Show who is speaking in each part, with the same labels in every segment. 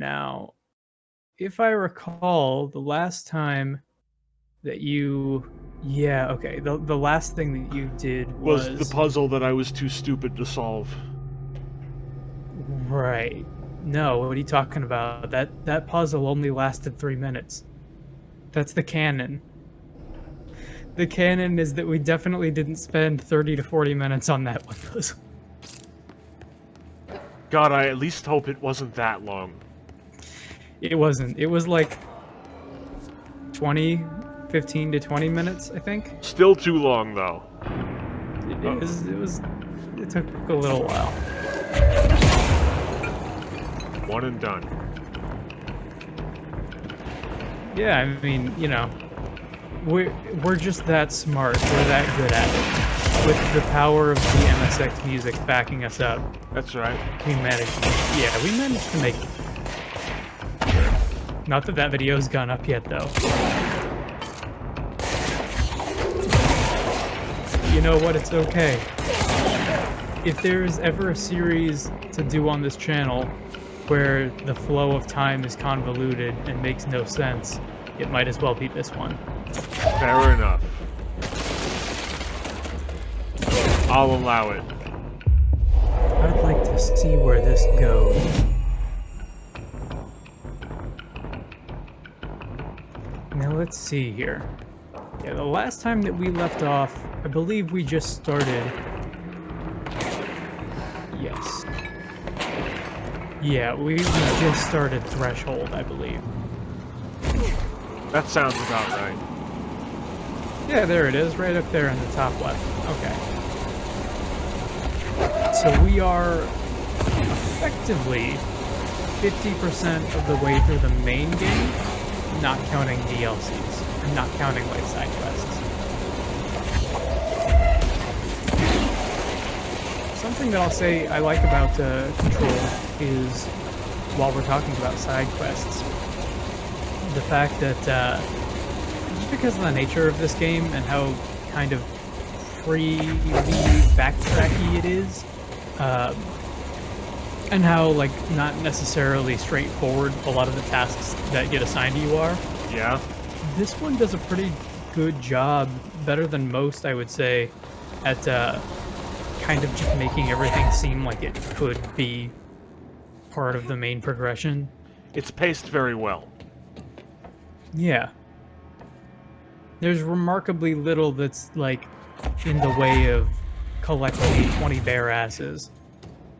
Speaker 1: Now, if I recall, the last time that you... Yeah, okay. The last thing that you did
Speaker 2: Was the
Speaker 1: was...
Speaker 2: puzzle that I was too stupid to solve.
Speaker 1: Right. No, what are you talking about? That puzzle only lasted 3 minutes. That's the canon. The canon is that we definitely didn't spend 30 to 40 minutes on that one puzzle.
Speaker 2: God, I at least hope it wasn't that long.
Speaker 1: It wasn't. It was like 15 to 20 minutes, I think.
Speaker 2: Still too long, though.
Speaker 1: It took a little while.
Speaker 2: One and done.
Speaker 1: Yeah, I mean, you know, we're just that smart. We're that good at it. With the power of the MSX music backing us up.
Speaker 2: That's right.
Speaker 1: We managed to make it. Not that that video's gone up yet, though. You know what? It's okay. If there's ever a series to do on this channel where the flow of time is convoluted and makes no sense, it might as well be this one.
Speaker 2: Fair enough. I'll allow it.
Speaker 1: I'd like to see where this goes. Now let's see here. Yeah, the last time that we left off, I believe we just started... Yes. Yeah, we just started Threshold, I believe.
Speaker 2: That sounds about right.
Speaker 1: Yeah, there it is, right up there in the top left. Okay. So we are effectively 50% of the way through the main game, not counting DLCs, and not counting like side quests. Something that I'll say I like about Control is, while we're talking about side quests, the fact that just because of the nature of this game and how kind of freely backtracky it is, and how like not necessarily straightforward a lot of the tasks that get assigned to you are.
Speaker 2: Yeah.
Speaker 1: This one does a pretty good job, better than most, I would say, at kind of just making everything seem like it could be part of the main progression.
Speaker 2: It's paced very well.
Speaker 1: Yeah. There's remarkably little that's, like, in the way of collecting 20 bare asses.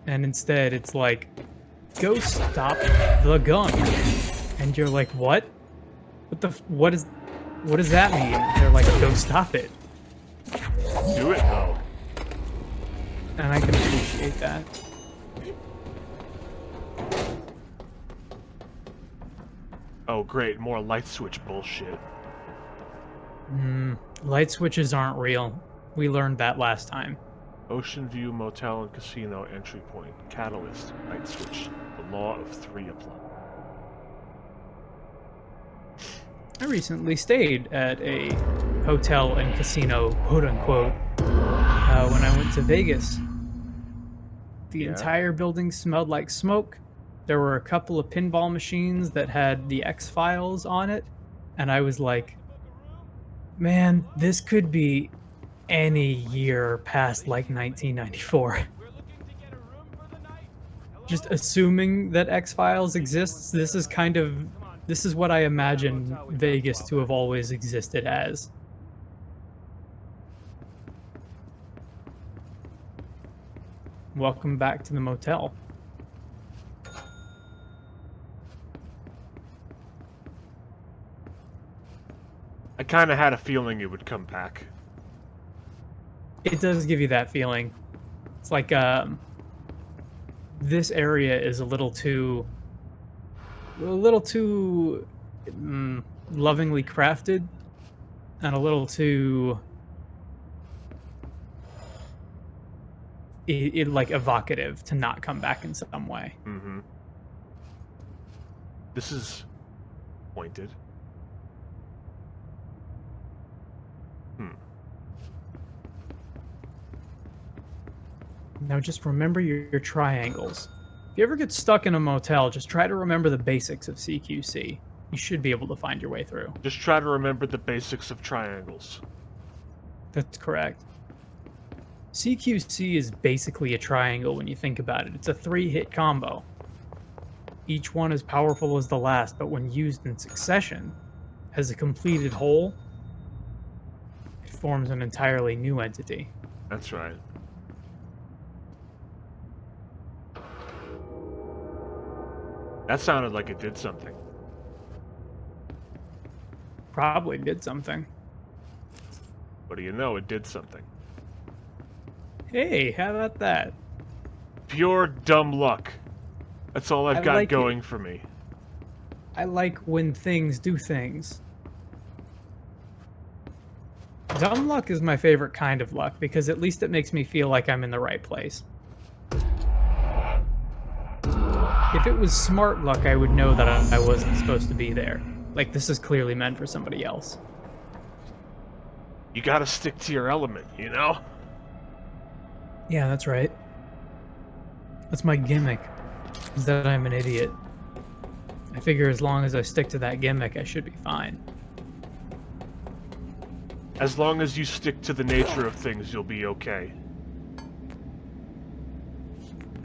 Speaker 1: And instead, it's like, go stop the gun. And you're like, what? What does that mean? They're like, go stop it.
Speaker 2: Do it, though.
Speaker 1: And I can appreciate that.
Speaker 2: Oh, great. More light switch bullshit.
Speaker 1: Light switches aren't real. We learned that last time.
Speaker 2: Ocean View Motel and Casino entry point. Catalyst. Light switch. The law of 3 apply.
Speaker 1: I recently stayed at a hotel and casino, quote-unquote, when I went to Vegas. The entire building smelled like smoke. There were a couple of pinball machines that had the X-Files on it, and I was like, man, this could be any year past, like, 1994. Just assuming that X-Files exists, this is what I imagine Vegas to have always existed as. Welcome back to the motel.
Speaker 2: I kind of had a feeling it would come back.
Speaker 1: It does give you that feeling. It's like, this area is a little too lovingly crafted, and a little too like evocative to not come back in some way.
Speaker 2: Mm-hmm. This is pointed.
Speaker 1: Now just remember your triangles. If you ever get stuck in a motel, just try to remember the basics of CQC. You should be able to find your way through.
Speaker 2: Just try to remember the basics of triangles.
Speaker 1: That's correct. CQC is basically a triangle when you think about it. It's a 3-hit combo. Each one as powerful as the last, but when used in succession, as a completed whole, it forms an entirely new entity.
Speaker 2: That's right. That sounded like it did something.
Speaker 1: Probably did something.
Speaker 2: What do you know? It did something.
Speaker 1: Hey, how about that?
Speaker 2: Pure dumb luck. That's all I've got
Speaker 1: like
Speaker 2: going
Speaker 1: it.
Speaker 2: for me.
Speaker 1: I like when things do things. Dumb luck is my favorite kind of luck because at least it makes me feel like I'm in the right place. If it was smart luck, I would know that I wasn't supposed to be there. Like, this is clearly meant for somebody else.
Speaker 2: You gotta stick to your element, you know?
Speaker 1: Yeah, that's right. That's my gimmick, is that I'm an idiot. I figure as long as I stick to that gimmick, I should be fine.
Speaker 2: As long as you stick to the nature of things, you'll be okay.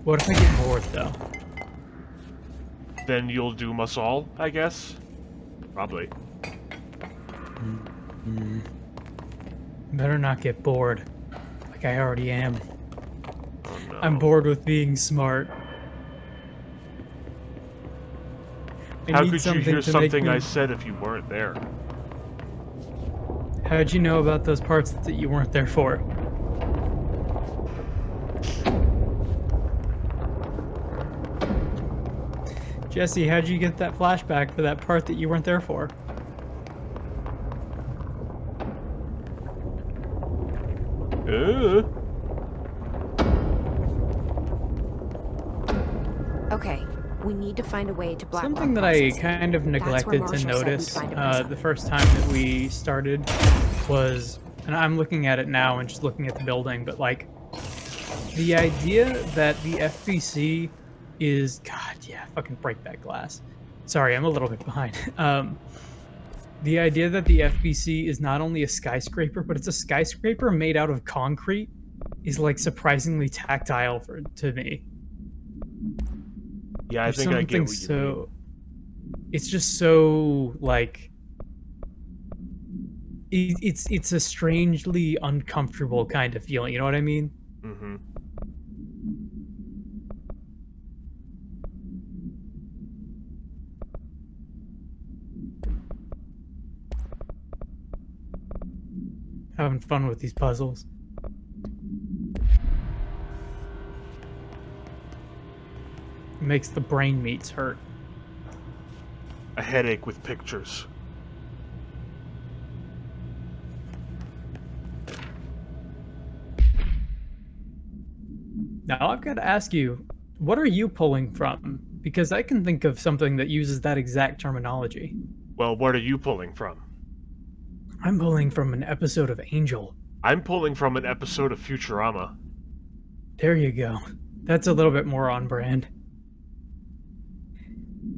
Speaker 1: What if I get bored, though?
Speaker 2: Then you'll doom us all, I guess? Probably.
Speaker 1: Better not get bored, like I already am.
Speaker 2: Oh, no.
Speaker 1: I'm bored with being smart.
Speaker 2: How could you hear something I said if you weren't there?
Speaker 1: How'd you know about those parts that you weren't there for? Jesse, how'd you get that flashback for that part that you weren't there for?
Speaker 3: Okay, we need to find a way to block
Speaker 1: Something that I kind of neglected to notice the first time that we started was, and I'm looking at it now and just looking at the building, but like the idea that the FBC is, God, yeah, fucking break that glass. Sorry, I'm a little bit behind. The idea that the FBC is not only a skyscraper, but it's a skyscraper made out of concrete is like surprisingly tactile to me.
Speaker 2: Yeah, I think I get what you mean.
Speaker 1: It's just so like it's a strangely uncomfortable kind of feeling. You know what I mean?
Speaker 2: Mm-hmm.
Speaker 1: Having fun with these puzzles. It makes the brain meats hurt.
Speaker 2: A headache with pictures.
Speaker 1: Now I've got to ask you, what are you pulling from? Because I can think of something that uses that exact terminology.
Speaker 2: Well, what are you pulling from?
Speaker 1: I'm pulling from an episode of Angel.
Speaker 2: I'm pulling from an episode of Futurama.
Speaker 1: There you go. That's a little bit more on brand.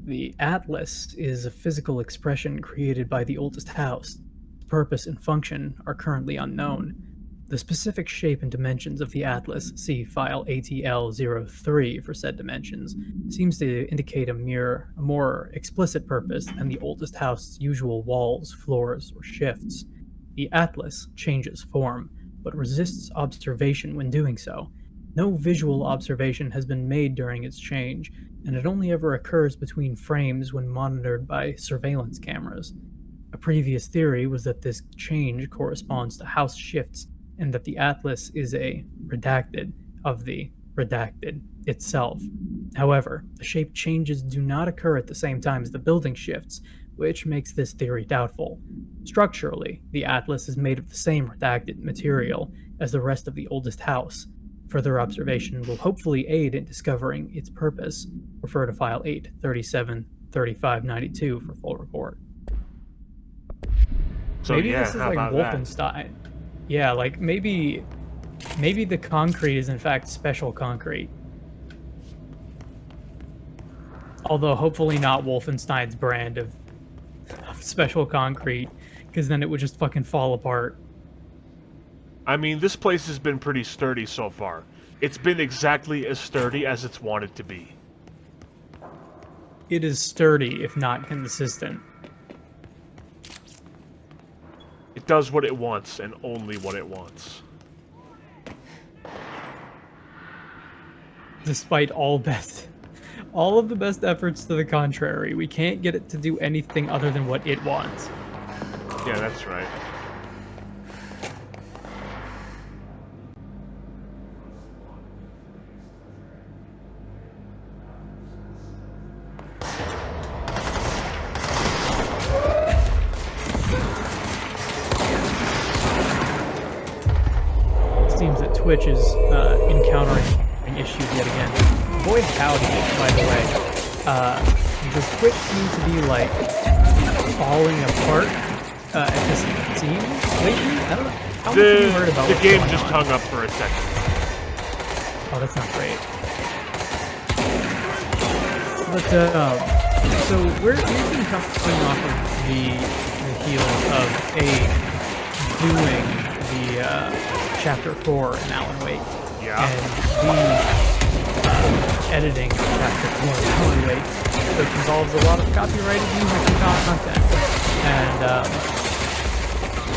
Speaker 1: The Atlas is a physical expression created by the oldest house. Purpose and function are currently unknown. The specific shape and dimensions of the Atlas, see file ATL03 for said dimensions, seems to indicate a more explicit purpose than the oldest house's usual walls, floors, or shifts. The Atlas changes form, but resists observation when doing so. No visual observation has been made during its change, and it only ever occurs between frames when monitored by surveillance cameras. A previous theory was that this change corresponds to house shifts, and that the Atlas is a redacted of the redacted itself. However, the shape changes do not occur at the same time as the building shifts, which makes this theory doubtful. Structurally, the Atlas is made of the same redacted material as the rest of the oldest house. Further observation will hopefully aid in discovering its purpose. Refer to file 8373592 for full report.
Speaker 2: So
Speaker 1: maybe
Speaker 2: yeah,
Speaker 1: this is
Speaker 2: how
Speaker 1: like
Speaker 2: about
Speaker 1: Wolfenstein. Yeah, like maybe the concrete is in fact special concrete. Although hopefully not Wolfenstein's brand of special concrete, because then it would just fucking fall apart.
Speaker 2: I mean, this place has been pretty sturdy so far. It's been exactly as sturdy as it's wanted to be.
Speaker 1: It is sturdy, if not consistent.
Speaker 2: It does what it wants, and only what it wants.
Speaker 1: Despite all of the best efforts to the contrary, we can't get it to do anything other than what it wants.
Speaker 2: Yeah, that's right.
Speaker 1: Seems that Twitch is encountering issues yet again. Boy howdy, by the way. Does Twitch seem to be, like, falling apart at this seems lately? I don't know. How much have you heard about
Speaker 2: the
Speaker 1: what's
Speaker 2: game
Speaker 1: going
Speaker 2: just
Speaker 1: on?
Speaker 2: hung up for a second.
Speaker 1: Oh, that's not great. But, so we've been coming off of the heels of doing the Chapter 4 in Alan Wake.
Speaker 2: Yeah.
Speaker 1: And the editing of Chapter 4 in Alan Wake, which involves a lot of copyrighted music and content. And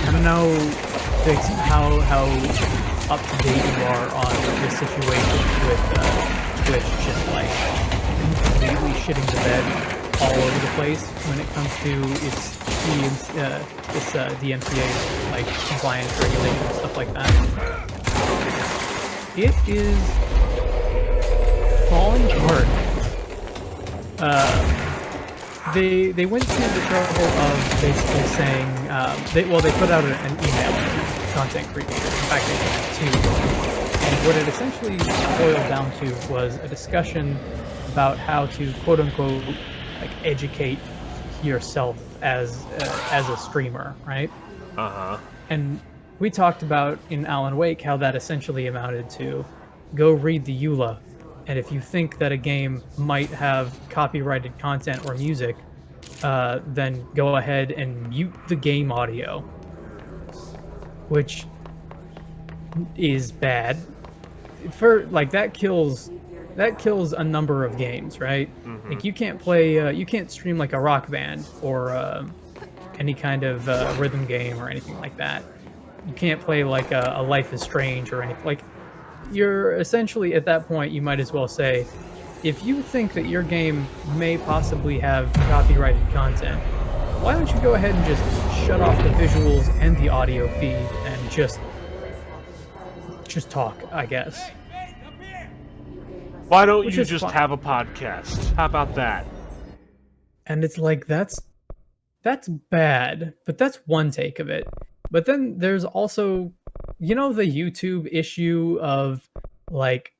Speaker 1: I don't know, Bix, how up to date you are on this situation with Twitch just like completely shitting the bed all over the place when it comes to its DMCA like compliance regulations, stuff like that. It is falling apart. They went to the trouble of basically saying they put out an email to content creators. In fact, they did two. And what it essentially boiled down to was a discussion about how to quote unquote like educate yourself as a streamer, right?
Speaker 2: Uh-huh.
Speaker 1: And we talked about in Alan Wake how that essentially amounted to go read the EULA, and if you think that a game might have copyrighted content or music, then go ahead and mute the game audio, which is bad. For like that kills a number of games, right?
Speaker 2: Mm-hmm.
Speaker 1: Like you can't stream like a Rock Band or any kind of rhythm game or anything like that. You can't play like a Life is Strange or anything. Like you're essentially at that point, you might as well say, if you think that your game may possibly have copyrighted content, why don't you go ahead and just shut off the visuals and the audio feed and just talk, I guess.
Speaker 2: Why don't
Speaker 1: Which
Speaker 2: you
Speaker 1: is
Speaker 2: just
Speaker 1: fine.
Speaker 2: have a podcast? How about that?
Speaker 1: And it's like that's bad, but that's one take of it. But then there's also, you know, the YouTube issue of like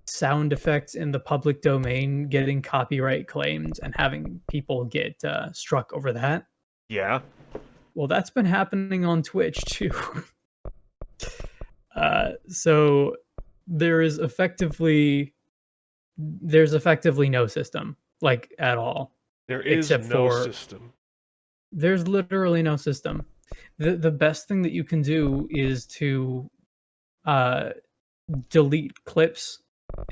Speaker 1: sound effects in the public domain getting copyright claimed and having people get struck over that.
Speaker 2: Yeah.
Speaker 1: Well, that's been happening on Twitch too. So there's effectively no system, like at all.
Speaker 2: There is
Speaker 1: Except
Speaker 2: no
Speaker 1: for-
Speaker 2: system.
Speaker 1: There's literally no system. The best thing that you can do is to delete clips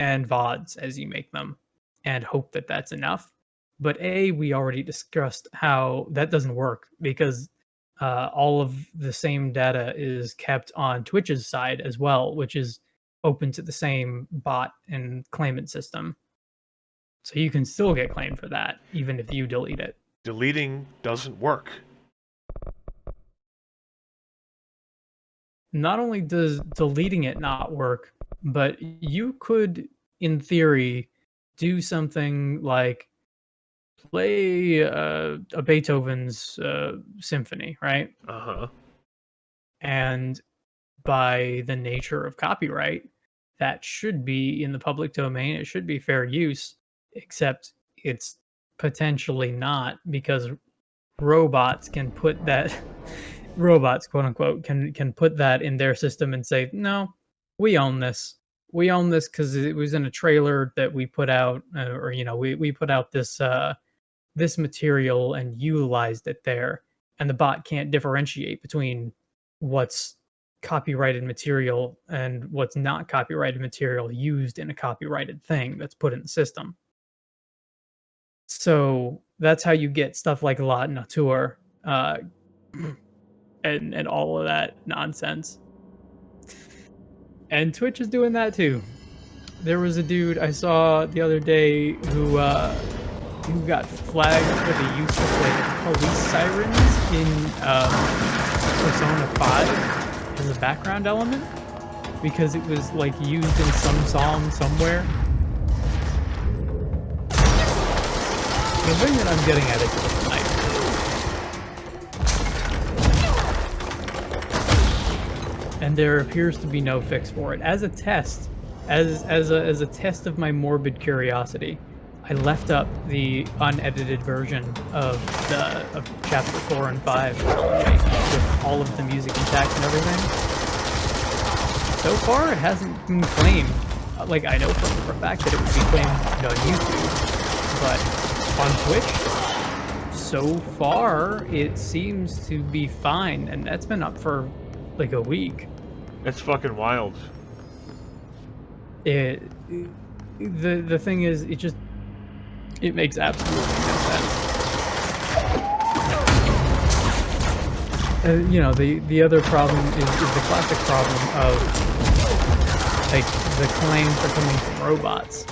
Speaker 1: and VODs as you make them and hope that that's enough. But we already discussed how that doesn't work because all of the same data is kept on Twitch's side as well, which is open to the same bot and claimant system. So you can still get claimed for that, even if you delete it.
Speaker 2: Deleting doesn't work.
Speaker 1: Not only does deleting it not work, but you could, in theory, do something like play a Beethoven's symphony, right?
Speaker 2: Uh-huh.
Speaker 1: And by the nature of copyright, that should be in the public domain. It should be fair use, except it's potentially not because robots can put that robots, quote unquote, can put that in their system and say, no, we own this. we own this because it was in a trailer that we put out, or we put out this material and utilized it there, and the bot can't differentiate between what's copyrighted material and what's not copyrighted material used in a copyrighted thing that's put in the system. So that's how you get stuff like La Nature, and all of that nonsense. And Twitch is doing that too. There was a dude I saw the other day who got flagged for the use of like police sirens in Persona 5 as a background element because it was like used in some song somewhere. The thing that I'm getting at is the knife. And there appears to be no fix for it. As a test, as a test of my morbid curiosity, I left up the unedited version of chapter 4 and 5 with all of the music intact and everything. So far, it hasn't been claimed. Like, I know for a fact that it would be claimed on YouTube, but on Twitch, so far, it seems to be fine, and that's been up for like a week.
Speaker 2: It's fucking wild.
Speaker 1: The thing is, it makes absolutely no sense. The other problem is the classic problem of like the claims are coming from robots,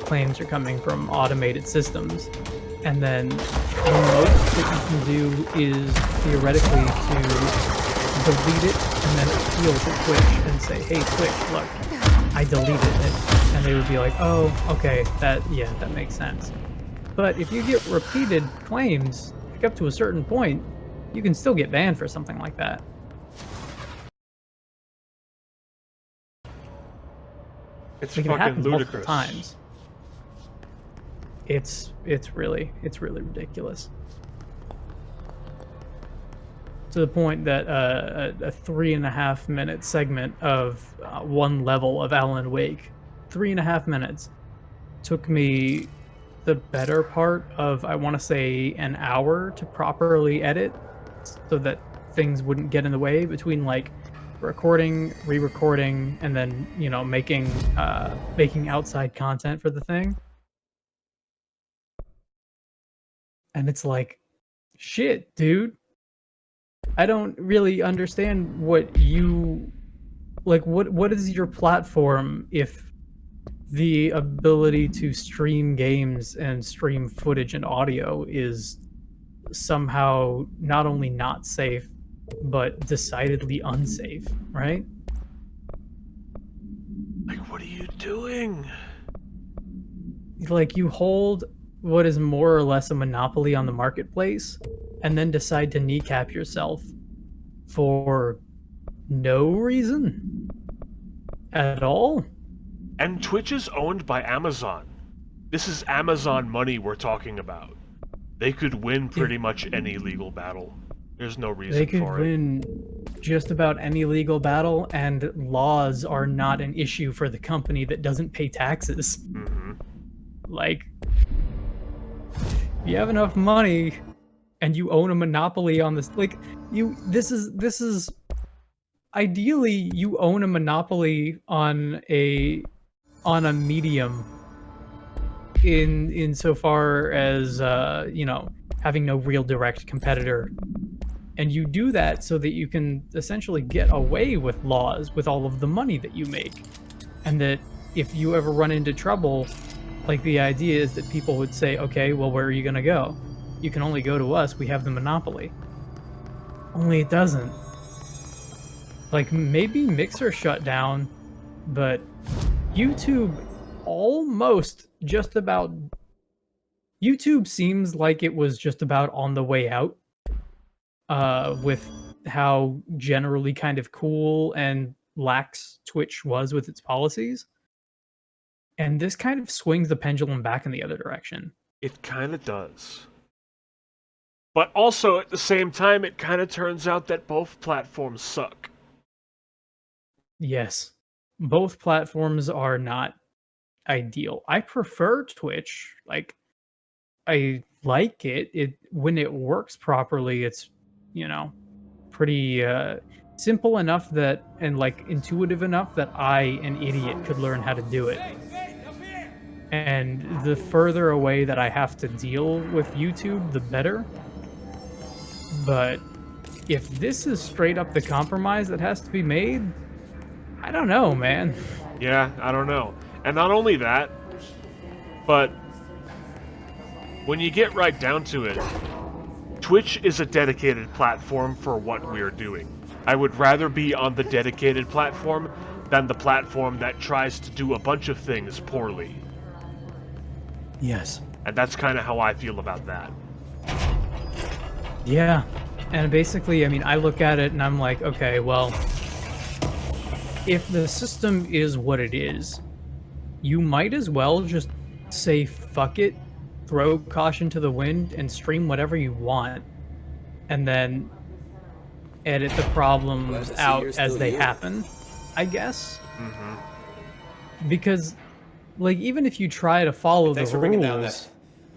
Speaker 1: claims are coming from automated systems, and then the most that you can do is theoretically to delete it and then appeal to Twitch and say, hey Twitch, look, I deleted it. And they would be like, oh, okay, that makes sense. But if you get repeated claims, like up to a certain point, you can still get banned for something like that.
Speaker 2: It's
Speaker 1: like,
Speaker 2: fucking ludicrous.
Speaker 1: Times. It's really ridiculous. To the point that a 3.5 minute segment of one level of Alan Wake, 3.5 minutes, took me the better part of, I want to say, an hour to properly edit, so that things wouldn't get in the way between like recording, re-recording, and then making outside content for the thing. And it's like, shit, dude. I don't really understand what you like. What is your platform if the ability to stream games and stream footage and audio is somehow not only not safe, but decidedly unsafe, right?
Speaker 2: Like, what are you doing?
Speaker 1: Like, you hold what is more or less a monopoly on the marketplace and then decide to kneecap yourself for no reason at all.
Speaker 2: And Twitch is owned by Amazon. This is Amazon money we're talking about. They could win pretty much any legal battle. There's no reason for it.
Speaker 1: They could win just about any legal battle, and laws are not an issue for the company that doesn't pay taxes.
Speaker 2: Mm-hmm.
Speaker 1: Like, you have enough money and you own a monopoly on this, like, this is ideally you own a monopoly on a medium in so far as having no real direct competitor, and you do that so that you can essentially get away with laws with all of the money that you make, and that if you ever run into trouble, like, the idea is that people would say, okay, well, where are you gonna go? You can only go to us, we have the monopoly. Only it doesn't. Like, maybe Mixer shut down, but YouTube almost just about... YouTube seems like it was just about on the way out, with how generally kind of cool and lax Twitch was with its policies. And this kind of swings the pendulum back in the other direction.
Speaker 2: It kind of does. But also, at the same time, it kind of turns out that both platforms suck.
Speaker 1: Yes. both platforms are not ideal. I prefer Twitch. Like, I like it. It when it works properly, it's, you know, pretty simple enough that and like intuitive enough that I, an idiot, could learn how to do it. And the further away that I have to deal with YouTube, the better. But if this is straight up the compromise that has to be made, I don't know, man.
Speaker 2: Yeah, I don't know. And not only that, but when you get right down to it, Twitch is a dedicated platform for what we're doing. I would rather be on the dedicated platform than the platform that tries to do a bunch of things poorly.
Speaker 1: Yes.
Speaker 2: And that's kind of how I feel about that.
Speaker 1: Yeah. And basically, I mean, I look at it and I'm like, okay, well, if the system is what it is, you might as well just say fuck it, throw caution to the wind, and stream whatever you want, and then edit the problems out as they happen, I guess. Because, like, even if you try to follow the rules,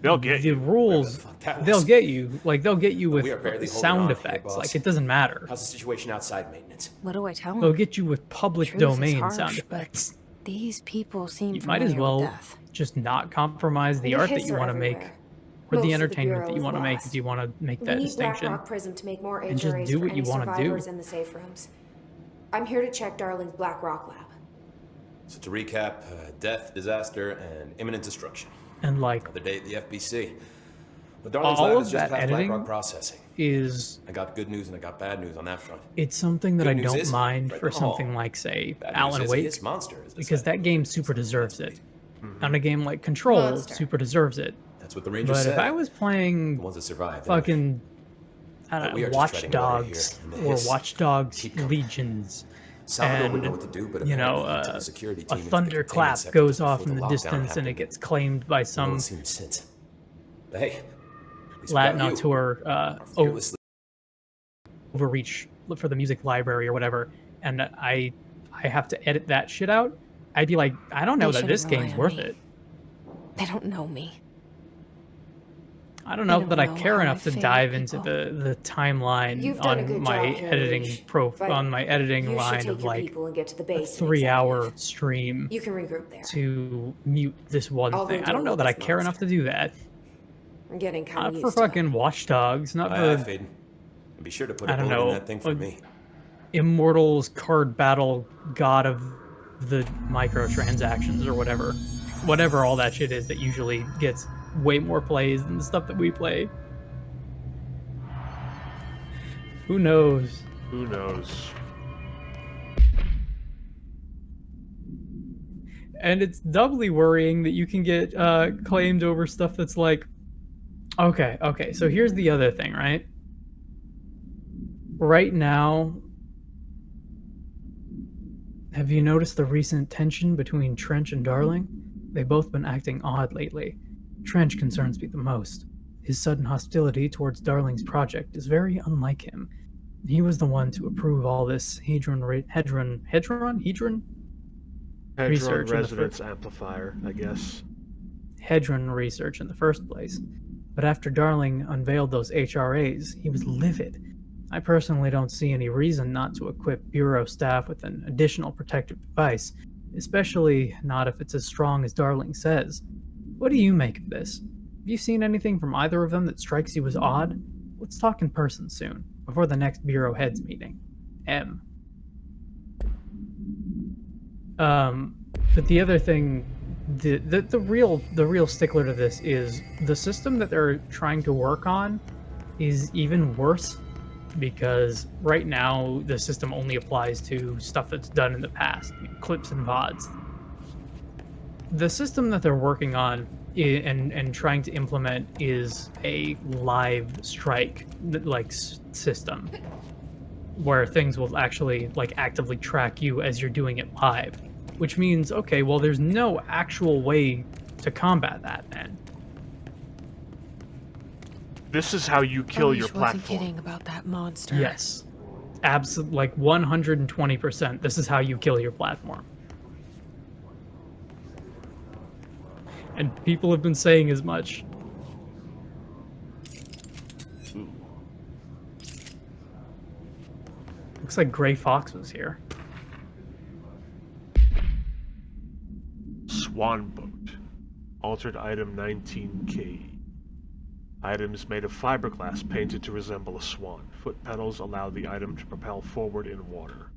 Speaker 2: they'll get
Speaker 1: the
Speaker 2: you.
Speaker 1: rules, they'll get you. Like, they'll get you with sound
Speaker 4: here,
Speaker 1: effects.
Speaker 4: boss.
Speaker 1: Like, it doesn't matter.
Speaker 4: How's the situation outside maintenance?
Speaker 3: What do I tell him?
Speaker 1: They'll get you with public
Speaker 3: Truth is
Speaker 1: domain
Speaker 3: harsh,
Speaker 1: sound
Speaker 3: but
Speaker 1: effects.
Speaker 3: These people seem
Speaker 1: You might as
Speaker 3: familiar with
Speaker 1: well
Speaker 3: death.
Speaker 1: just not compromise the art that you want to make, or the entertainment that you want to make, if you want to make that distinction.
Speaker 5: Black Rock Prism to make more
Speaker 1: and just
Speaker 5: HRAs
Speaker 1: do
Speaker 5: for
Speaker 1: what you
Speaker 5: any
Speaker 1: wanna do.
Speaker 5: survivors in the safe rooms. I'm here to check Darling's Black Rock lab.
Speaker 4: So to recap, death, disaster, and imminent destruction.
Speaker 1: And like,
Speaker 4: Another day at the FBC. But Darling's
Speaker 1: all
Speaker 4: lab
Speaker 1: of
Speaker 4: is just
Speaker 1: that
Speaker 4: past
Speaker 1: editing
Speaker 4: BlackRock processing.
Speaker 1: is,
Speaker 4: I got good news and I got bad news on that front.
Speaker 1: it's something that
Speaker 4: Good
Speaker 1: I
Speaker 4: news
Speaker 1: don't
Speaker 4: is,
Speaker 1: mind
Speaker 4: right
Speaker 1: for
Speaker 4: in the hall.
Speaker 1: something like, say,
Speaker 4: Bad
Speaker 1: Alan
Speaker 4: news is
Speaker 1: Wake,
Speaker 4: this monster is
Speaker 1: because that game super deserves it.
Speaker 4: Mm-hmm.
Speaker 1: On a game like Control,
Speaker 5: Monster.
Speaker 1: super deserves it.
Speaker 4: That's what the Rangers
Speaker 1: But
Speaker 4: said.
Speaker 1: if I was
Speaker 4: The
Speaker 1: playing
Speaker 4: ones that survived.
Speaker 1: fucking, I
Speaker 4: But
Speaker 1: don't
Speaker 4: we
Speaker 1: know,
Speaker 4: are just
Speaker 1: Watch
Speaker 4: treading water here,
Speaker 1: Dogs,
Speaker 4: and the
Speaker 1: or
Speaker 4: hiss
Speaker 1: Watch Dogs
Speaker 4: keep coming.
Speaker 1: Legions,
Speaker 4: Salvador would
Speaker 1: and,
Speaker 4: know what to do, but
Speaker 1: you know,
Speaker 4: apparently he took a security
Speaker 1: a
Speaker 4: team into the
Speaker 1: thunderclap
Speaker 4: containment sector
Speaker 1: goes
Speaker 4: before
Speaker 1: off in the
Speaker 4: lockdown
Speaker 1: distance and
Speaker 4: happened.
Speaker 1: it gets claimed by
Speaker 4: No
Speaker 1: some
Speaker 4: one's seen him since. But hey, at least we
Speaker 1: Latin
Speaker 4: got you.
Speaker 1: auteur
Speaker 4: Our fearless
Speaker 1: overreach for the music library or whatever, and I have to edit that shit out. I'd be like, I don't know
Speaker 3: They
Speaker 1: that this
Speaker 3: shouldn't rely
Speaker 1: game's
Speaker 3: on
Speaker 1: worth
Speaker 3: me.
Speaker 1: it.
Speaker 3: They don't know me.
Speaker 1: I don't
Speaker 3: They
Speaker 1: know
Speaker 3: don't
Speaker 1: that I
Speaker 3: know
Speaker 1: care
Speaker 3: how
Speaker 1: enough
Speaker 3: I
Speaker 1: to
Speaker 3: feel,
Speaker 1: dive into
Speaker 3: people.
Speaker 1: the timeline
Speaker 5: You've done a
Speaker 1: on
Speaker 5: good
Speaker 1: my
Speaker 5: job,
Speaker 1: editing
Speaker 5: Harry, but
Speaker 1: on my editing
Speaker 5: You should
Speaker 1: line
Speaker 5: take
Speaker 1: of
Speaker 5: your
Speaker 1: like
Speaker 5: people and get to the
Speaker 1: a
Speaker 5: base.
Speaker 1: 3-hour stream
Speaker 5: You can regroup there.
Speaker 1: to mute this one
Speaker 5: I'll go
Speaker 1: thing. I don't
Speaker 5: deal
Speaker 1: know
Speaker 5: with
Speaker 1: that I
Speaker 5: this
Speaker 1: care enough to
Speaker 5: monster.
Speaker 1: do that.
Speaker 5: I'm getting kind
Speaker 1: Not
Speaker 5: of
Speaker 1: for
Speaker 5: used to it.
Speaker 1: fucking Watch Dogs, not
Speaker 4: Aye,
Speaker 1: for
Speaker 4: Faden. And be sure to put
Speaker 1: I
Speaker 4: a
Speaker 1: don't
Speaker 4: bullet in
Speaker 1: know,
Speaker 4: that thing for
Speaker 1: like-
Speaker 4: me.
Speaker 1: Immortals card battle god of the microtransactions or whatever. Whatever all that shit is that usually gets way more plays than the stuff that we play. Who knows?
Speaker 2: Who knows?
Speaker 1: And it's doubly worrying that you can get claimed over stuff that's like, okay, so here's the other thing, right? Right now, have you noticed the recent tension between Trench and Darling? They've both been acting odd lately. Trench concerns me the most. His sudden hostility towards Darling's project is very unlike him. He was the one to approve all this Hedron
Speaker 2: Hedron
Speaker 1: in the
Speaker 2: resonance amplifier, I guess.
Speaker 1: Hedron research in the first place. But after Darling unveiled those HRAs, he was livid. I personally don't see any reason not to equip Bureau staff with an additional protective device, especially not if it's as strong as Darling says. What do you make of this? Have you seen anything from either of them that strikes you as odd? Let's talk in person soon, before the next Bureau heads meeting. M. But the other thing, the real stickler to this is the system that they're trying to work on is even worse, because right now the system only applies to stuff that's done in the past, clips and VODs. The system that they're working on and trying to implement is a live strike like system, where things will actually like actively track you as you're doing it live, which means, okay, well, there's no actual way to combat that then.
Speaker 2: This is how you kill your
Speaker 3: Alish wasn't
Speaker 2: platform.
Speaker 3: kidding about that monster.
Speaker 1: Yes, absolutely, like 120%. This is how you kill your platform. and people have been saying as much.
Speaker 2: Ooh.
Speaker 1: Looks like Gray Fox was here.
Speaker 2: Swan boat. Altered item 19K. Items made of fiberglass painted to resemble a swan. Foot pedals allow the item to propel forward in water.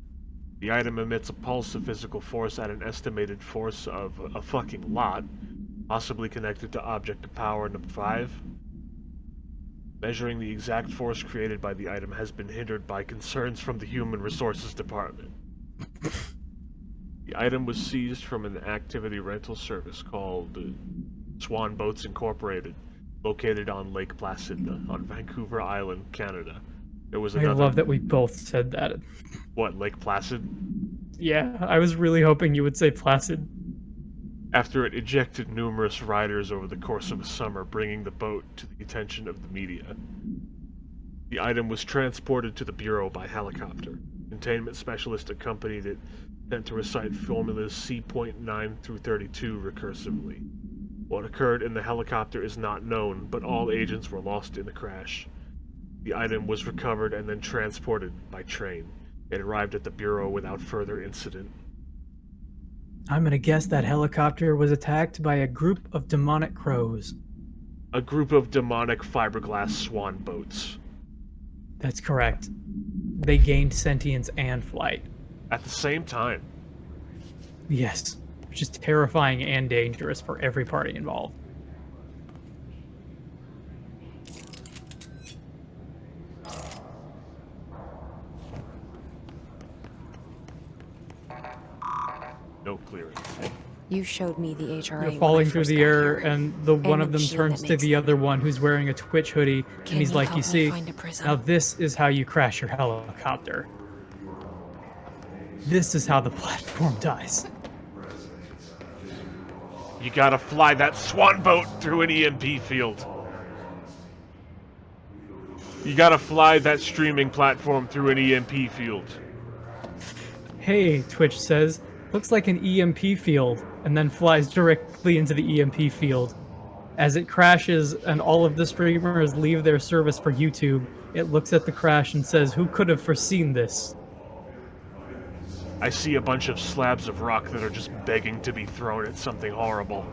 Speaker 2: The item emits a pulse of physical force at an estimated force of a fucking lot, possibly connected to object of power number 5. Measuring the exact force created by the item has been hindered by concerns from the Human Resources Department. The item was seized from an activity rental service called Swan Boats Incorporated, located on Lake Placid on Vancouver Island, Canada. There was another...
Speaker 1: I love that we both said that.
Speaker 2: What, Lake Placid?
Speaker 1: Yeah, I was really hoping you would say Placid.
Speaker 2: After it ejected numerous riders over the course of a summer, bringing the boat to the attention of the media. The item was transported to the Bureau by helicopter. Containment specialist accompanied it, sent to recite formulas C.9 through 32 recursively. What occurred in the helicopter is not known, but all agents were lost in the crash. The item was recovered and then transported by train. It arrived at the Bureau without further incident.
Speaker 1: I'm gonna guess that helicopter was attacked by a group of demonic crows.
Speaker 2: A group of demonic fiberglass swan boats.
Speaker 1: That's correct. They gained sentience and flight.
Speaker 2: At the same time.
Speaker 1: Yes, which is terrifying and dangerous for every party involved.
Speaker 2: No clearance.
Speaker 3: You showed me the HRA.
Speaker 1: You're
Speaker 3: when
Speaker 1: falling
Speaker 3: I
Speaker 1: through
Speaker 3: first
Speaker 1: the
Speaker 3: got
Speaker 1: air,
Speaker 3: here.
Speaker 1: and the one
Speaker 3: the
Speaker 1: of them
Speaker 3: machine
Speaker 1: turns
Speaker 3: that
Speaker 1: to
Speaker 3: makes
Speaker 1: the other one who's wearing a Twitch hoodie, and
Speaker 3: Can
Speaker 1: he's
Speaker 3: you
Speaker 1: like,
Speaker 3: help
Speaker 1: "You
Speaker 3: me
Speaker 1: see,
Speaker 3: find a prison?"
Speaker 1: now this is how you crash your helicopter. This is how the platform dies."
Speaker 2: You gotta fly that swan boat through an EMP field. You gotta fly that streaming platform through an EMP field.
Speaker 1: Hey, Twitch says, looks like an EMP field, and then flies directly into the EMP field. As it crashes and all of the streamers leave their service for YouTube, it looks at the crash and says, "Who could have foreseen this?"
Speaker 2: I see a bunch of slabs of rock that are just begging to be thrown at something horrible.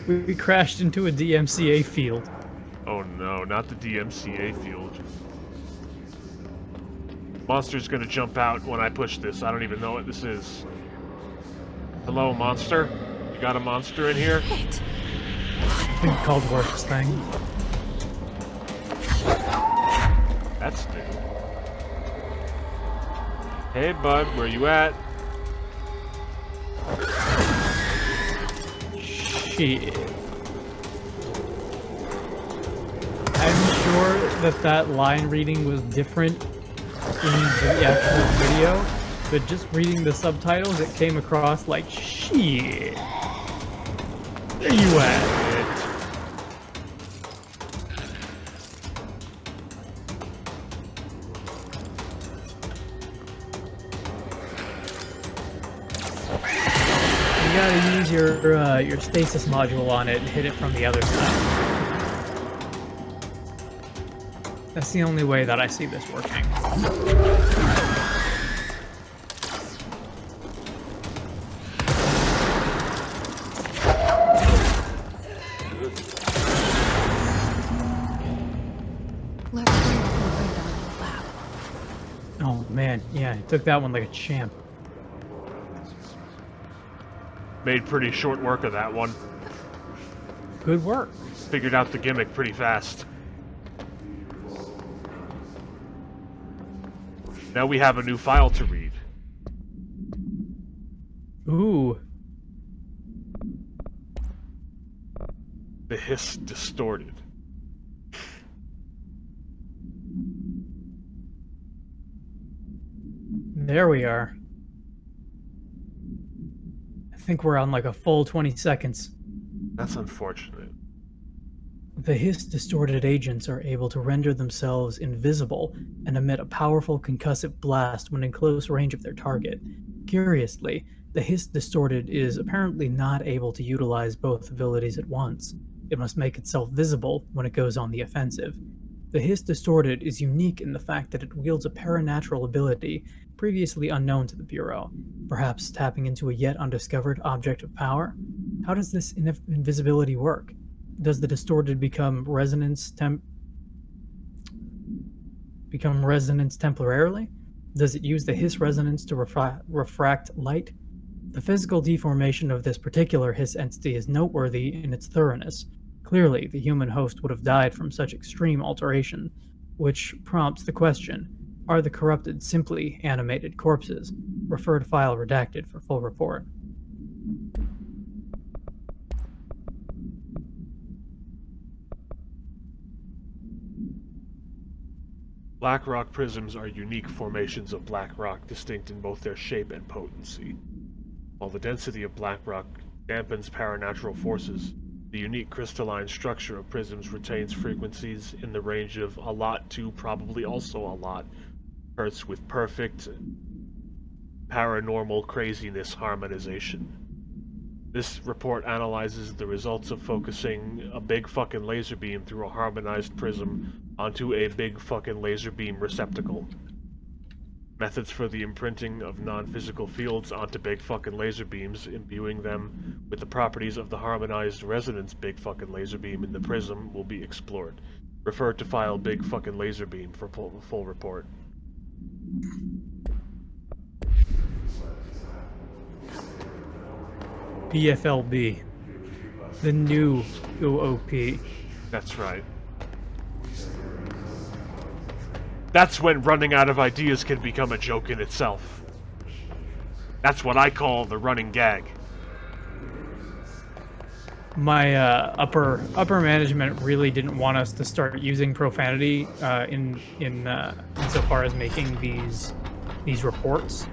Speaker 1: We crashed into a DMCA field.
Speaker 2: Oh no, not the DMCA field. Monster's gonna jump out when I push this. I don't even know what this is. Hello, monster? You got a monster in here?
Speaker 3: Shit.
Speaker 1: Thing called works thing.
Speaker 2: That's new. Hey bud, where you at?
Speaker 1: Shit. I'm sure that line reading was different in the actual video, but just reading the subtitles, it came across like, "Shit. Where you at?" You gotta use your stasis module on it and hit it from the other side. That's the only way that I see this working.
Speaker 3: Let's bring Darling's lab.
Speaker 1: Oh man, yeah, he took that one like a champ.
Speaker 2: Made pretty short work of that one.
Speaker 1: Good work.
Speaker 2: Figured out the gimmick pretty fast. Now we have a new file to read.
Speaker 1: Ooh.
Speaker 2: The hiss distorted.
Speaker 1: There we are. I think we're on like a full 20 seconds.
Speaker 2: That's unfortunate.
Speaker 1: The hiss-distorted agents are able to render themselves invisible and emit a powerful concussive blast when in close range of their target. Curiously, The Hiss Distorted is apparently not able to utilize both abilities at once. It must make itself visible when it goes on the offensive. The Hiss Distorted is unique in the fact that it wields a paranatural ability previously unknown to the Bureau, perhaps tapping into a yet undiscovered object of power. How does this invisibility work? Does the Distorted become resonance temporarily? Does it use the Hiss resonance to refract light? The physical deformation of this particular Hiss entity is noteworthy in its thoroughness. Clearly, the human host would have died from such extreme alteration, which prompts the question, are the corrupted simply animated corpses? Refer to file redacted for full report.
Speaker 2: Black rock prisms are unique formations of black rock, distinct in both their shape and potency. While the density of black rock dampens paranatural forces, the unique crystalline structure of prisms retains frequencies in the range of a lot to probably also a lot hertz with perfect paranormal craziness harmonization. This report analyzes the results of focusing a big fucking laser beam through a harmonized prism onto a big fucking laser beam receptacle. Methods for the imprinting of non-physical fields onto big fucking laser beams, imbuing them with the properties of the harmonized resonance big fucking laser beam in the prism will be explored. Refer to file big fucking laser beam for full report.
Speaker 1: PFLB. The new OOP.
Speaker 2: That's right. That's when running out of ideas can become a joke in itself. That's what I call the running gag.
Speaker 1: My upper management really didn't want us to start using profanity insofar as making these reports.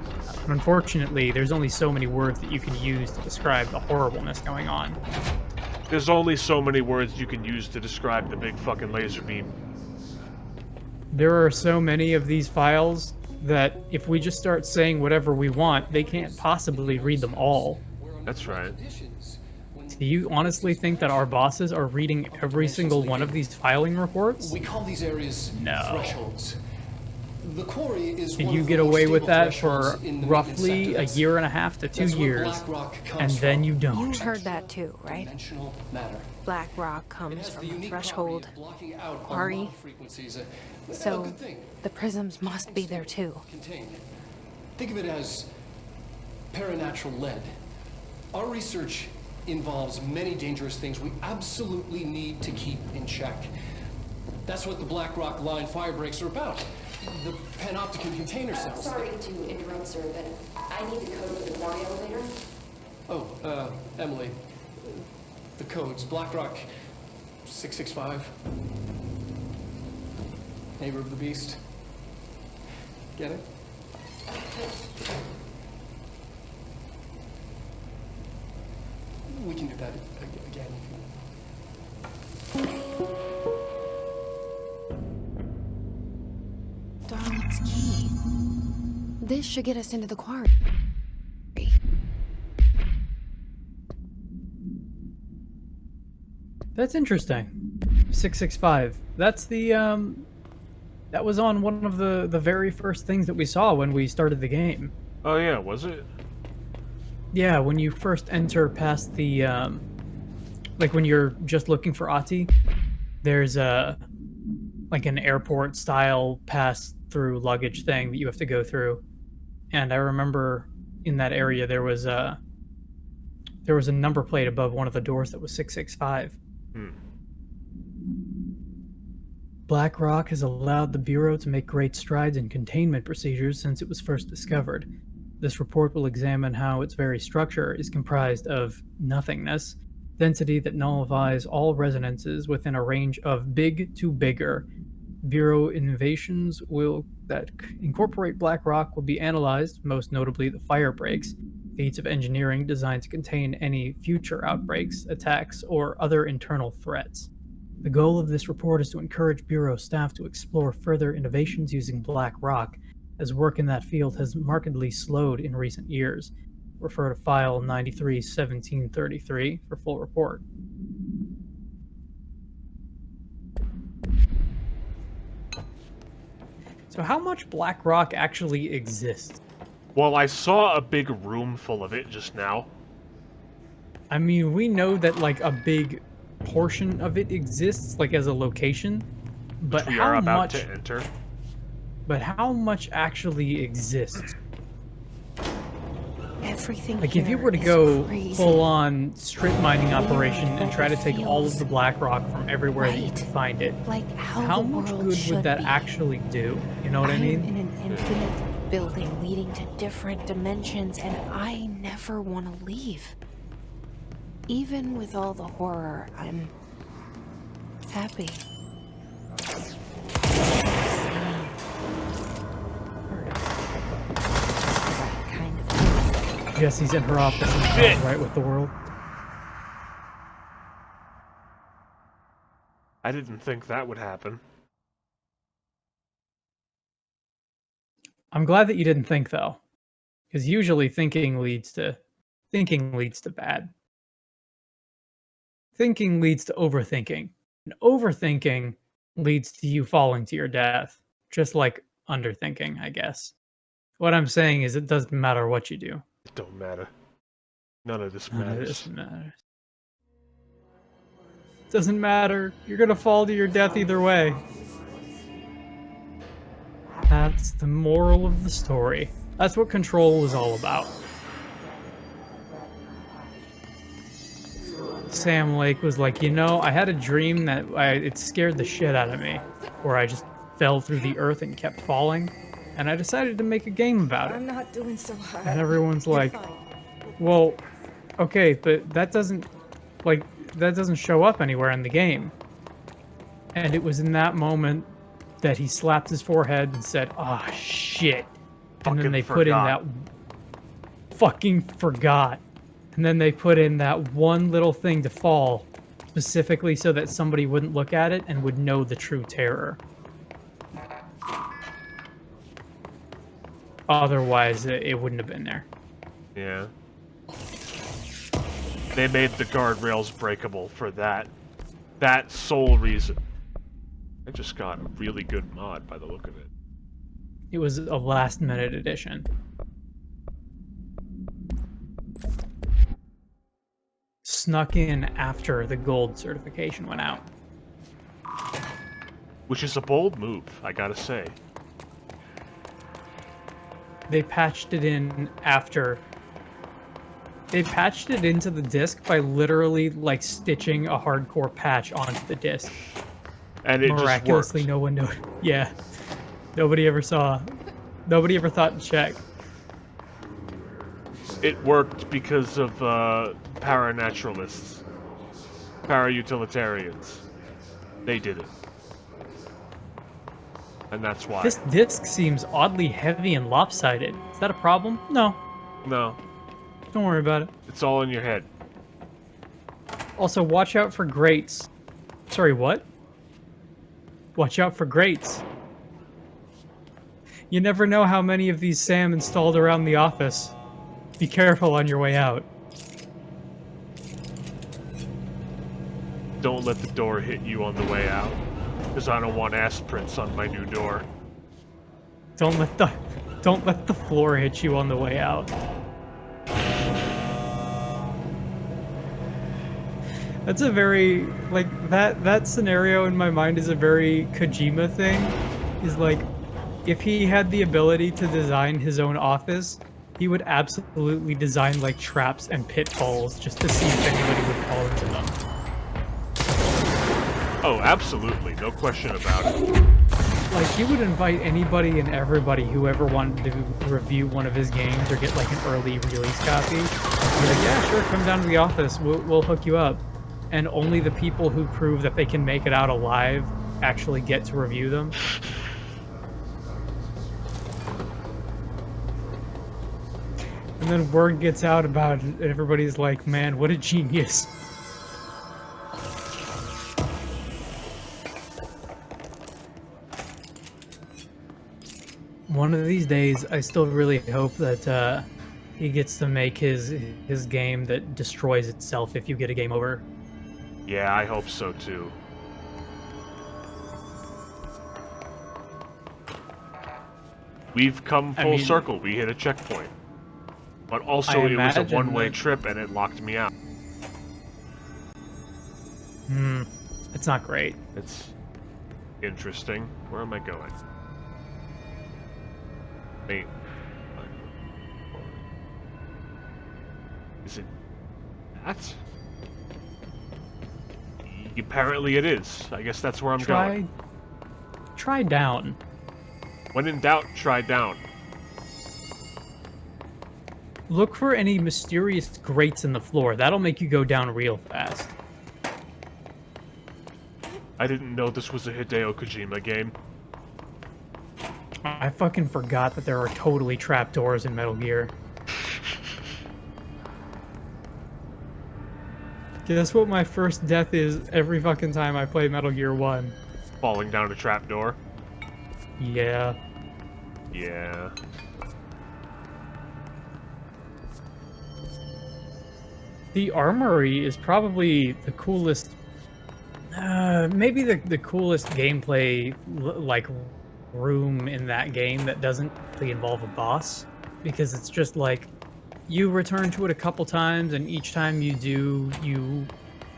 Speaker 1: Unfortunately, there's only so many words that you can use to describe the horribleness going on.
Speaker 2: There's only so many words you can use to describe the big fucking laser beam.
Speaker 1: There are so many of these files that if we just start saying whatever we want, they can't possibly read them all.
Speaker 2: That's right.
Speaker 1: Do you honestly think that our bosses are reading every single one of these filing reports?
Speaker 6: We call these areas thresholds. The quarry is
Speaker 1: Can you get away with that for roughly a year and a half to 2 years, and then you don't?
Speaker 3: You heard that too, right? Black rock comes from a threshold quarry. So the prisms must be there too.
Speaker 6: Think of it as paranatural lead. Our research involves many dangerous things we absolutely need to keep in check. That's what the Black Rock Line fire breaks are about. The panopticon container cells.
Speaker 5: Sorry to interrupt, sir, but I need the code for the quarry elevator.
Speaker 6: Oh, Emily. The codes. Black Rock 665. Neighbor of the Beast. Get it? We can do that again.
Speaker 3: Darling's key. This should get us into the quarry.
Speaker 1: That's interesting. 665. That's the that was on one of the very first things that we saw when we started the game.
Speaker 2: Oh yeah, was it?
Speaker 1: Yeah, when you first enter past the like when you're just looking for Ati, there's like an airport style pass through luggage thing that you have to go through. And I remember in that area there was a number plate above one of the doors that was 665. Black Rock has allowed the Bureau to make great strides in containment procedures since it was first discovered. This report will examine how its very structure is comprised of nothingness, density that nullifies all resonances within a range of big to bigger. Bureau innovations that incorporate Black Rock will be analyzed, most notably the fire breaks, feats of engineering designed to contain any future outbreaks, attacks, or other internal threats. The goal of this report is to encourage Bureau staff to explore further innovations using Black Rock, as work in that field has markedly slowed in recent years. Refer to file 93-1733 for full report. So how much black rock actually exists?
Speaker 2: Well, I saw a big room full of it just now.
Speaker 1: I mean, we know that like a big portion of it exists, like as a location, but
Speaker 2: Which we
Speaker 1: how
Speaker 2: are about
Speaker 1: much?
Speaker 2: to enter.
Speaker 1: But how much actually exists?
Speaker 3: Everything
Speaker 1: Like, if you
Speaker 3: here
Speaker 1: were to
Speaker 3: is
Speaker 1: go
Speaker 3: crazy.
Speaker 1: full-on strip mining operation and try to take all of the black rock from everywhere that you
Speaker 3: Right.
Speaker 1: can find it,
Speaker 3: Like
Speaker 1: how
Speaker 3: the
Speaker 1: much
Speaker 3: world
Speaker 1: good
Speaker 3: should
Speaker 1: would that
Speaker 3: be.
Speaker 1: actually do? You know what I
Speaker 3: I'm
Speaker 1: mean?
Speaker 3: in an infinite building leading to different dimensions, and I never want to leave. Even with all the horror, I'm happy.
Speaker 1: Jesse's in her office and
Speaker 2: Shit.
Speaker 1: right with the world.
Speaker 2: I didn't think that would happen.
Speaker 1: I'm glad that you didn't think, though, because usually thinking leads to bad. Thinking leads to overthinking, and overthinking leads to you falling to your death, just like underthinking, I guess. What I'm saying is, it doesn't matter what you do.
Speaker 2: It don't matter. None of this
Speaker 1: None of
Speaker 2: matters.
Speaker 1: this matters. Doesn't matter. You're gonna fall to your death either way. That's the moral of the story. That's what Control is all about. Sam Lake was like, you know, I had a dream that it scared the shit out of me, where I just fell through the earth and kept falling, and I decided to make a game about it.
Speaker 5: I'm not doing so hot.
Speaker 1: And everyone's
Speaker 5: You're
Speaker 1: like,
Speaker 5: fine.
Speaker 1: well, okay, but that doesn't show up anywhere in the game. And it was in that moment that he slapped his forehead and said, "Ah, shit." And then they put in that fucking forgot. And then they put in that one little thing to fall, specifically so that somebody wouldn't look at it and would know the true terror. Otherwise, it wouldn't have been there.
Speaker 2: Yeah. They made the guardrails breakable for that sole reason. I just got a really good mod by the look of it.
Speaker 1: It was a last-minute addition. Snuck in after the gold certification went out.
Speaker 2: Which is a bold move, I gotta say.
Speaker 1: They patched it in after. They patched it into the disc by literally, like, stitching a hardcore patch onto the disc.
Speaker 2: And it
Speaker 1: Miraculously,
Speaker 2: just worked.
Speaker 1: no one knew. Yeah. Nobody ever saw. Nobody ever thought to check.
Speaker 2: It worked because of paranaturalists. Para-utilitarians. They did it. And that's why.
Speaker 1: This disc seems oddly heavy and lopsided. Is that a problem? No.
Speaker 2: No.
Speaker 1: Don't worry about it.
Speaker 2: It's all in your head.
Speaker 1: Also, watch out for grates. Sorry, what? Watch out for grates. You never know how many of these Sam installed around the office. Be careful on your way out.
Speaker 2: Don't let the door hit you on the way out. Because I don't want ass prints on my new door.
Speaker 1: Don't let the floor hit you on the way out. That's a very, like, that scenario in my mind is a very Kojima thing. Is like, if he had the ability to design his own office, he would absolutely design, like, traps and pitfalls just to see if anybody would fall into them.
Speaker 2: Oh, absolutely. No question about it.
Speaker 1: Like, he would invite anybody and everybody who ever wanted to review one of his games or get, like, an early release copy. He'd be like, yeah, sure, come down to the office. We'll hook you up. And only the people who prove that they can make it out alive actually get to review them. And then word gets out about it, and everybody's like, man, what a genius. One of these days, I still really hope that he gets to make his game that destroys itself if you get a game over.
Speaker 2: Yeah, I hope so too. We've come full circle. We hit a checkpoint. But also, it was a one-way trip, and it locked me out.
Speaker 1: It's not great.
Speaker 2: It's interesting. Where am I going? Wait. Is it that? Apparently it is. I guess that's where I'm going.
Speaker 1: Try down.
Speaker 2: When in doubt, try down.
Speaker 1: Look for any mysterious grates in the floor. That'll make you go down real fast.
Speaker 2: I didn't know this was a Hideo Kojima game.
Speaker 1: I fucking forgot that there are totally trapdoors in Metal Gear. Guess what my first death is every fucking time I play Metal Gear 1?
Speaker 2: Falling down a trapdoor?
Speaker 1: Yeah.
Speaker 2: Yeah.
Speaker 1: The armory is probably the coolest... maybe the coolest gameplay, like, room in that game that doesn't really involve a boss. Because it's just like, you return to it a couple times, and each time you do, you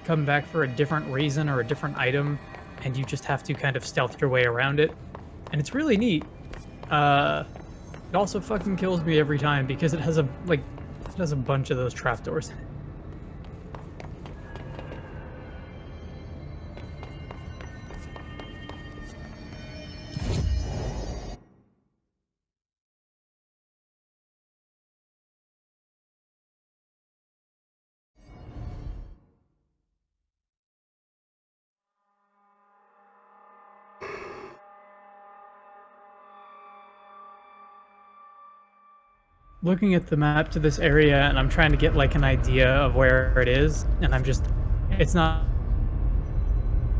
Speaker 1: come back for a different reason or a different item, and you just have to kind of stealth your way around it. And it's really neat. It also fucking kills me every time because it has a bunch of those trapdoors in it. Looking at the map to this area, and I'm trying to get like an idea of where it is, and it's not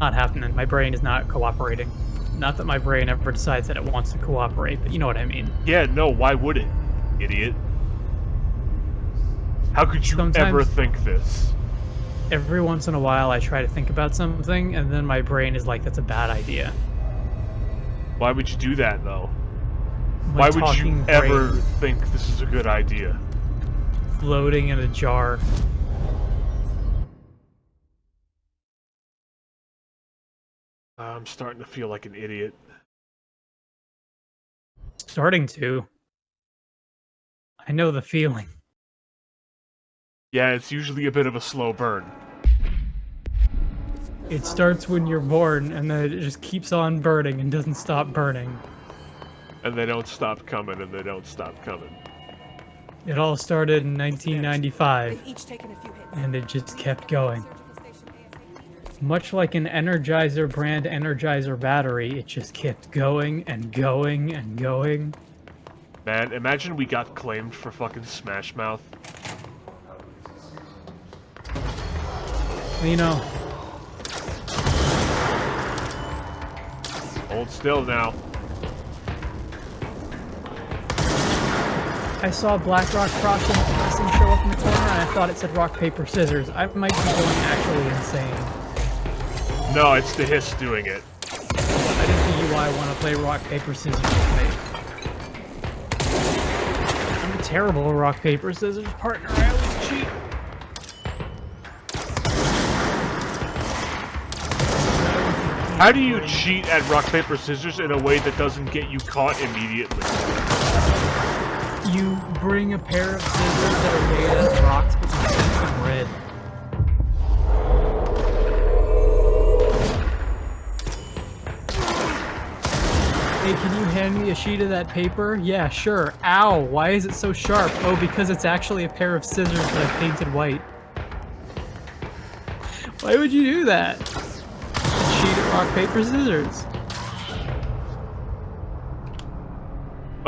Speaker 1: happening. My brain is not cooperating. Not that my brain ever decides that it wants to cooperate, but you know what I mean.
Speaker 2: Yeah, no, why would it, idiot? How could you ever think this?
Speaker 1: Every once in a while I try to think about something, and then my brain is like, that's a bad idea.
Speaker 2: Why would you do that, though? Why would you ever think this is a good idea?
Speaker 1: Floating in a jar.
Speaker 2: I'm starting to feel like an idiot.
Speaker 1: Starting to. I know the feeling.
Speaker 2: Yeah, it's usually a bit of a slow burn.
Speaker 1: It starts when you're born, and then it just keeps on burning and doesn't stop burning.
Speaker 2: And they don't stop coming, and they don't stop coming.
Speaker 1: It all started in 1995, and it just kept going. Much like an Energizer brand Energizer battery, it just kept going and going and going.
Speaker 2: Man, imagine we got claimed for fucking Smash Mouth.
Speaker 1: You know.
Speaker 2: Hold still now.
Speaker 1: I saw Black Rock Crossing show up in the corner, and I thought it said rock, paper, scissors. I might be going actually insane.
Speaker 2: No, it's the hiss doing it.
Speaker 1: I didn't see you why I want to play rock, paper, scissors with me. I'm a terrible rock, paper, scissors partner. I always cheat.
Speaker 2: How do you cheat at rock, paper, scissors in a way that doesn't get you caught immediately?
Speaker 1: You bring a pair of scissors that are made out of rocks, but you paint them red. Hey, can you hand me a sheet of that paper? Yeah, sure. Ow, why is it so sharp? Oh, because it's actually a pair of scissors that I painted white. Why would you do that? Cheat at rock, paper, scissors.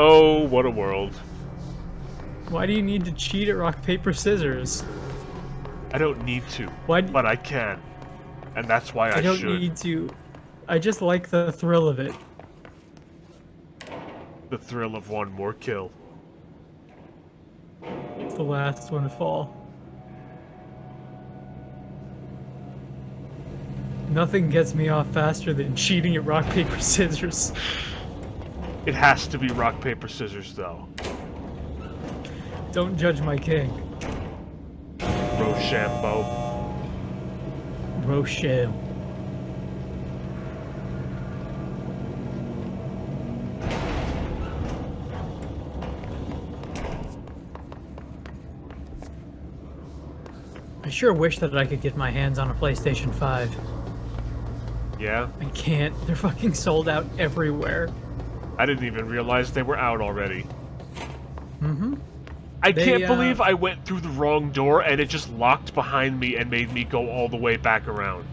Speaker 2: Oh, what a world.
Speaker 1: Why do you need to cheat at rock, paper, scissors?
Speaker 2: I don't need to, but I can. And that's why I should.
Speaker 1: I don't need to. I just like the thrill of it.
Speaker 2: The thrill of one more kill.
Speaker 1: the last one to fall. Nothing gets me off faster than cheating at rock, paper, scissors.
Speaker 2: It has to be rock, paper, scissors, though.
Speaker 1: Don't judge my king.
Speaker 2: Rochambeau.
Speaker 1: Rochelle. I sure wish that I could get my hands on a PlayStation 5.
Speaker 2: Yeah?
Speaker 1: I can't. They're fucking sold out everywhere.
Speaker 2: I didn't even realize they were out already.
Speaker 1: Mm-hmm.
Speaker 2: I can't believe I went through the wrong door and it just locked behind me and made me go all the way back around.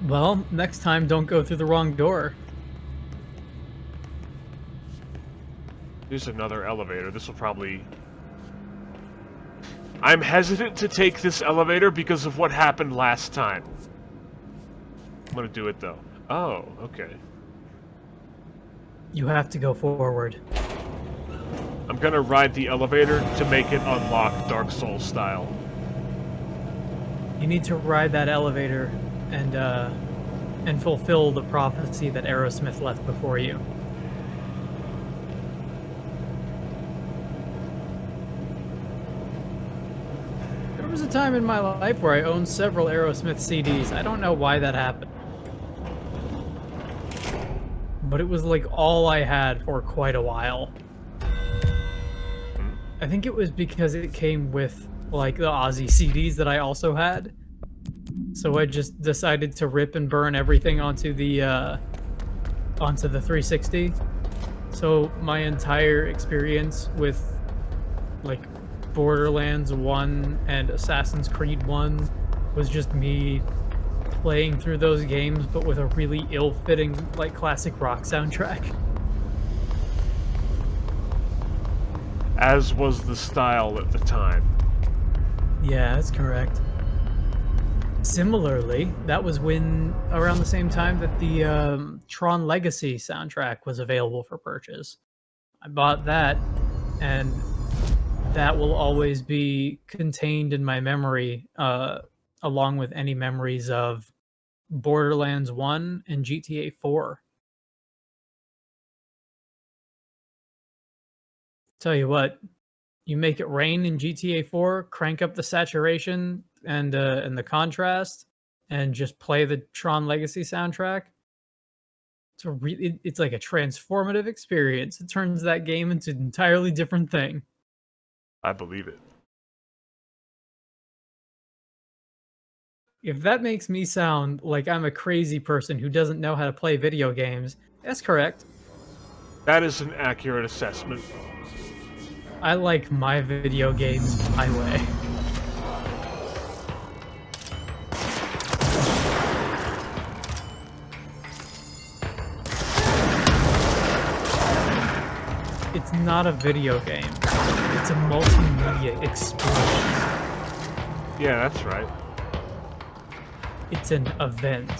Speaker 1: Well, next time don't go through the wrong door.
Speaker 2: There's another elevator. This will probably... I'm hesitant to take this elevator because of what happened last time. I'm gonna do it though. Oh, okay.
Speaker 1: You have to go forward.
Speaker 2: I'm gonna ride the elevator to make it unlock Dark Souls style.
Speaker 1: You need to ride that elevator and fulfill the prophecy that Aerosmith left before you. There was a time in my life where I owned several Aerosmith CDs. I don't know why that happened. But it was like all I had for quite a while. I think it was because it came with like the Ozzy CDs that I also had. So I just decided to rip and burn everything onto the 360. So my entire experience with like Borderlands 1 and Assassin's Creed 1 was just me playing through those games, but with a really ill-fitting, like, classic rock soundtrack.
Speaker 2: As was the style at the time.
Speaker 1: Yeah, that's correct. Similarly, that was when, around the same time that the Tron Legacy soundtrack was available for purchase. I bought that, and that will always be contained in my memory, along with any memories of Borderlands 1 and GTA 4. Tell you what, you make it rain in GTA 4, crank up the saturation and the contrast, and just play the Tron Legacy soundtrack. It's like a transformative experience. It turns that game into an entirely different thing.
Speaker 2: I believe it.
Speaker 1: If that makes me sound like I'm a crazy person who doesn't know how to play video games, that's correct.
Speaker 2: That is an accurate assessment.
Speaker 1: I like my video games my way. It's not a video game. It's a multimedia experience.
Speaker 2: Yeah, that's right.
Speaker 1: It's an event.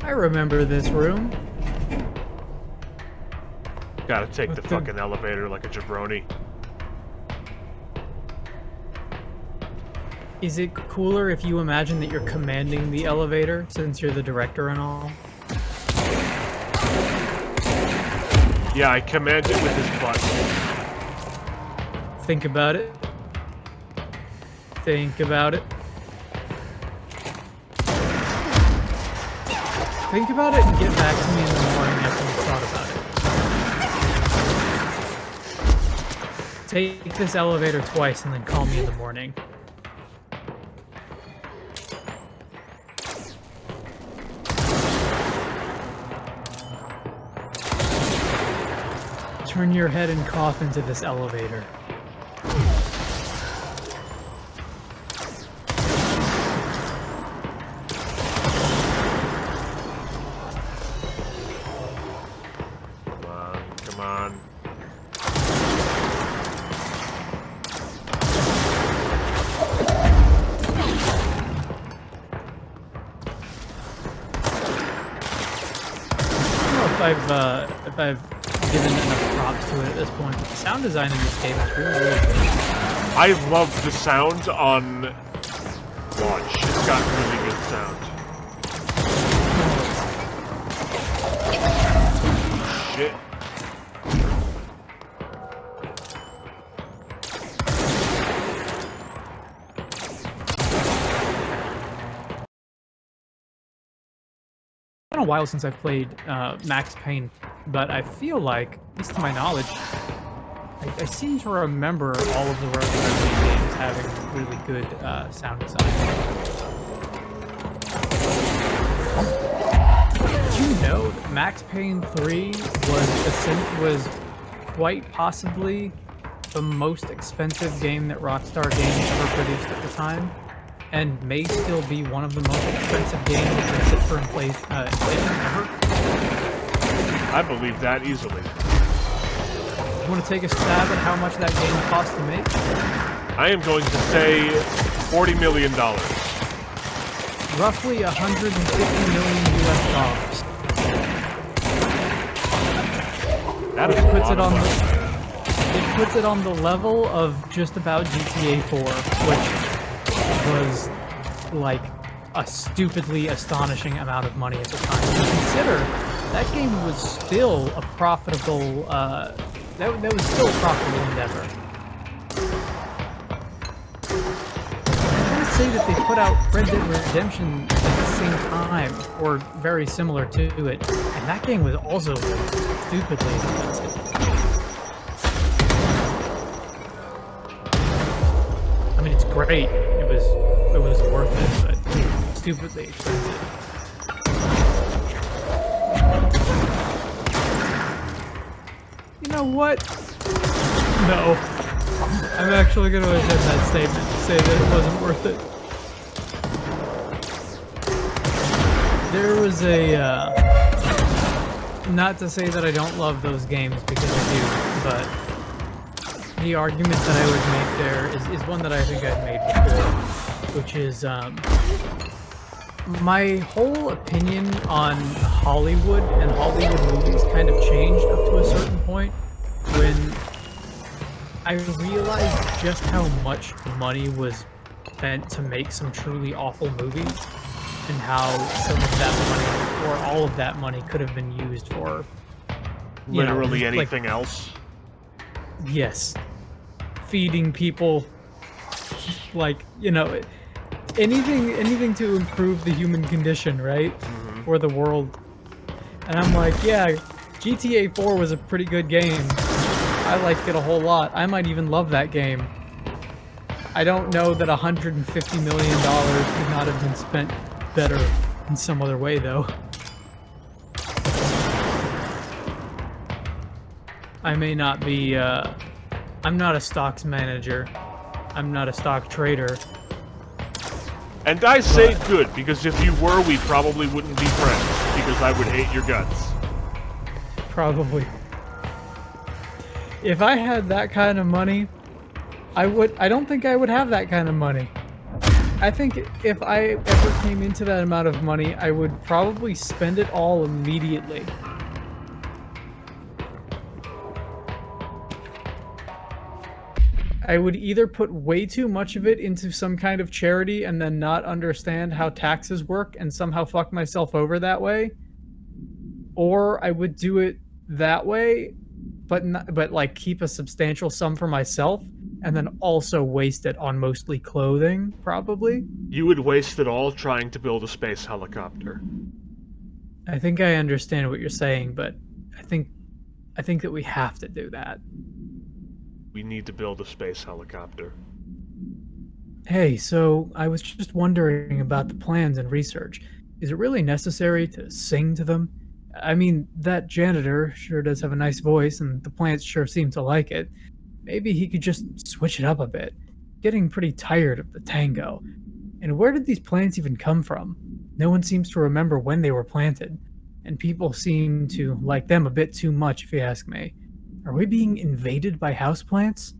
Speaker 1: I remember this room.
Speaker 2: Gotta take the fucking elevator like a jabroni.
Speaker 1: Is it cooler if you imagine that you're commanding the elevator, since you're the director and all?
Speaker 2: Yeah, I command it with his butt.
Speaker 1: Think about it. Think about it. Think about it and get back to me in the morning after you've thought about it. Take this elevator twice and then call me in the morning. Turn your head and cough into this elevator. if I've given enough props to it at this point. But the sound design in this game is really, really good.
Speaker 2: I love the sound on launch. It's got really good sound. Shit.
Speaker 1: It's been a while since I've played Max Payne, but I feel like, at least to my knowledge, I seem to remember all of the Resident Evil games having really good sound design. Did you know that Max Payne 3 was quite possibly the most expensive game that Rockstar Games ever produced at the time? And may still be one of the most expensive games that can sit for inflation ever?
Speaker 2: I believe that easily.
Speaker 1: You want to take a stab at how much that game cost to make?
Speaker 2: I am going to say $40 million.
Speaker 1: Roughly 150 million US dollars.
Speaker 2: That is
Speaker 1: Which
Speaker 2: a
Speaker 1: puts
Speaker 2: lot
Speaker 1: it
Speaker 2: of
Speaker 1: on
Speaker 2: money.
Speaker 1: it puts it on the level of just about GTA 4, which was like a stupidly astonishing amount of money at the time. Consider that game was still a profitable that was still a profitable endeavor. I would say that they put out Red Dead Redemption at the same time, or very similar to it, and that game was also stupidly expensive. I mean, it's great. It was worth it, but stupidly expensive. You know what? No. I'm actually going to amend that statement to say that it wasn't worth it. There was a, not to say that I don't love those games, because I do, but the argument that I would make there is one that I think I've made before, which is, my whole opinion on Hollywood and Hollywood movies kind of changed up to a certain point when I realized just how much money was spent to make some truly awful movies, and how some of that money, or all of that money, could have been used for
Speaker 2: Literally anything else.
Speaker 1: Yes. Feeding people, like, anything to improve the human condition, right? Or the world. And I'm like, yeah, GTA 4 was a pretty good game. I liked it a whole lot. I might even love that game. I don't know that $150 million could not have been spent better in some other way, though. I may not be, I'm not a stocks manager. I'm not a stock trader.
Speaker 2: And I say good, because if you were, we probably wouldn't be friends, because I would hate your guts.
Speaker 1: Probably. If I had that kind of money, I don't think I would have that kind of money. I think if I ever came into that amount of money, I would probably spend it all immediately. I would either put way too much of it into some kind of charity and then not understand how taxes work and somehow fuck myself over that way, or I would do it that way, but like keep a substantial sum for myself and then also waste it on mostly clothing, probably.
Speaker 2: You would waste it all trying to build a space helicopter.
Speaker 1: I think I understand what you're saying, but I think that we have to do that.
Speaker 2: We need to build a space helicopter.
Speaker 1: Hey, so I was just wondering about the plans and research. Is it really necessary to sing to them? I mean, that janitor sure does have a nice voice, and the plants sure seem to like it. Maybe he could just switch it up a bit. Getting pretty tired of the tango. And where did these plants even come from? No one seems to remember when they were planted, and people seem to like them a bit too much, if you ask me. Are we being invaded by houseplants?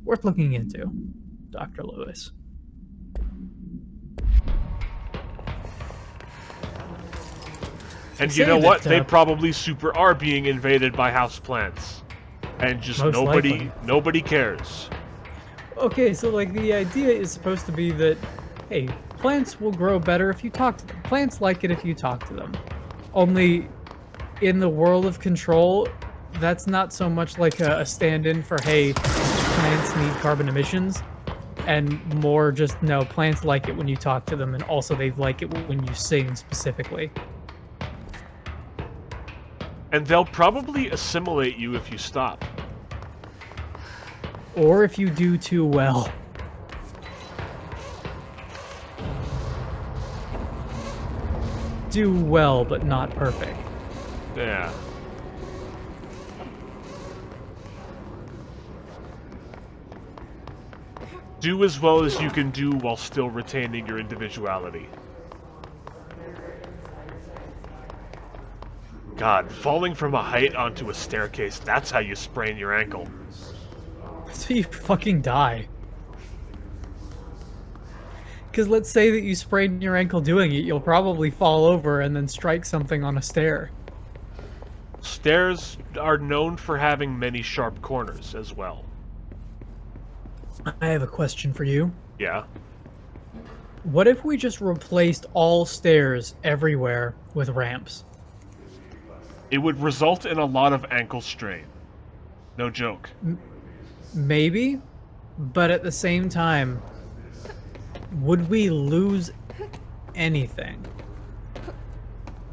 Speaker 1: Worth looking into. Dr. Lewis.
Speaker 2: And you know what? They probably super are being invaded by houseplants. And just nobody cares.
Speaker 1: Okay, so like the idea is supposed to be that, hey, plants will grow better if you talk to them. Plants like it if you talk to them. Only in the world of Control, that's not so much like a stand-in for, hey, plants need carbon emissions, and more just, no, plants like it when you talk to them, and also they like it when you sing specifically.
Speaker 2: And they'll probably assimilate you if you stop.
Speaker 1: Or if you do too well. Do well, but not perfect.
Speaker 2: Yeah. Do as well as you can do while still retaining your individuality. God, falling from a height onto a staircase, that's how you sprain your ankle.
Speaker 1: So you fucking die. Because let's say that you sprain your ankle doing it, you'll probably fall over and then strike something on a stair.
Speaker 2: Stairs are known for having many sharp corners as well.
Speaker 1: I have a question for you.
Speaker 2: Yeah?
Speaker 1: What if we just replaced all stairs everywhere with ramps?
Speaker 2: It would result in a lot of ankle strain. No joke.
Speaker 1: Maybe, but at the same time, would we lose anything?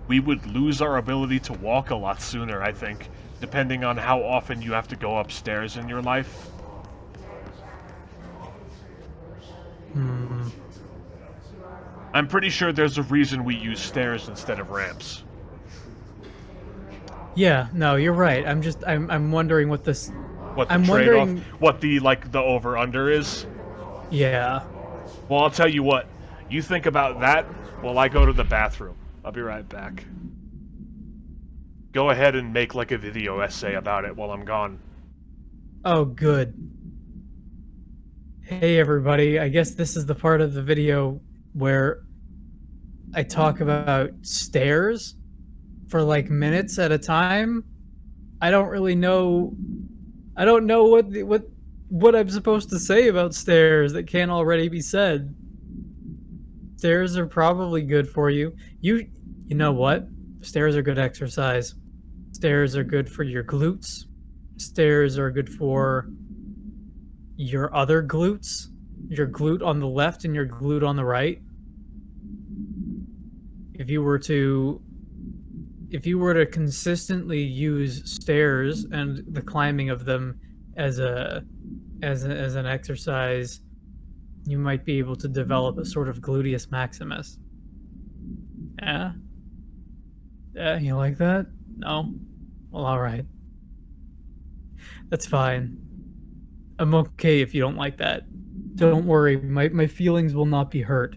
Speaker 2: We would lose our ability to walk a lot sooner, I think, depending on how often you have to go upstairs in your life. I'm pretty sure there's a reason we use stairs instead of ramps.
Speaker 1: Yeah, no, you're right. I'm wondering what this...
Speaker 2: What the trade-off, what the over-under is?
Speaker 1: Yeah.
Speaker 2: Well, I'll tell you what. You think about that while I go to the bathroom. I'll be right back. Go ahead and make like a video essay about it while I'm gone.
Speaker 1: Oh, good. Hey, everybody. I guess this is the part of the video where I talk about stairs for like minutes at a time. I don't really know. I don't know what I'm supposed to say about stairs that can't already be said. Stairs are probably good for you. You know what? Stairs are good exercise. Stairs are good for your glutes. Stairs are good for your other glutes. Your glute on the left and your glute on the right. If you were to consistently use stairs and the climbing of them as an exercise, you might be able to develop a sort of gluteus maximus. Yeah? Yeah, you like that? No? Well, alright. That's fine. I'm okay if you don't like that. Don't worry, my feelings will not be hurt.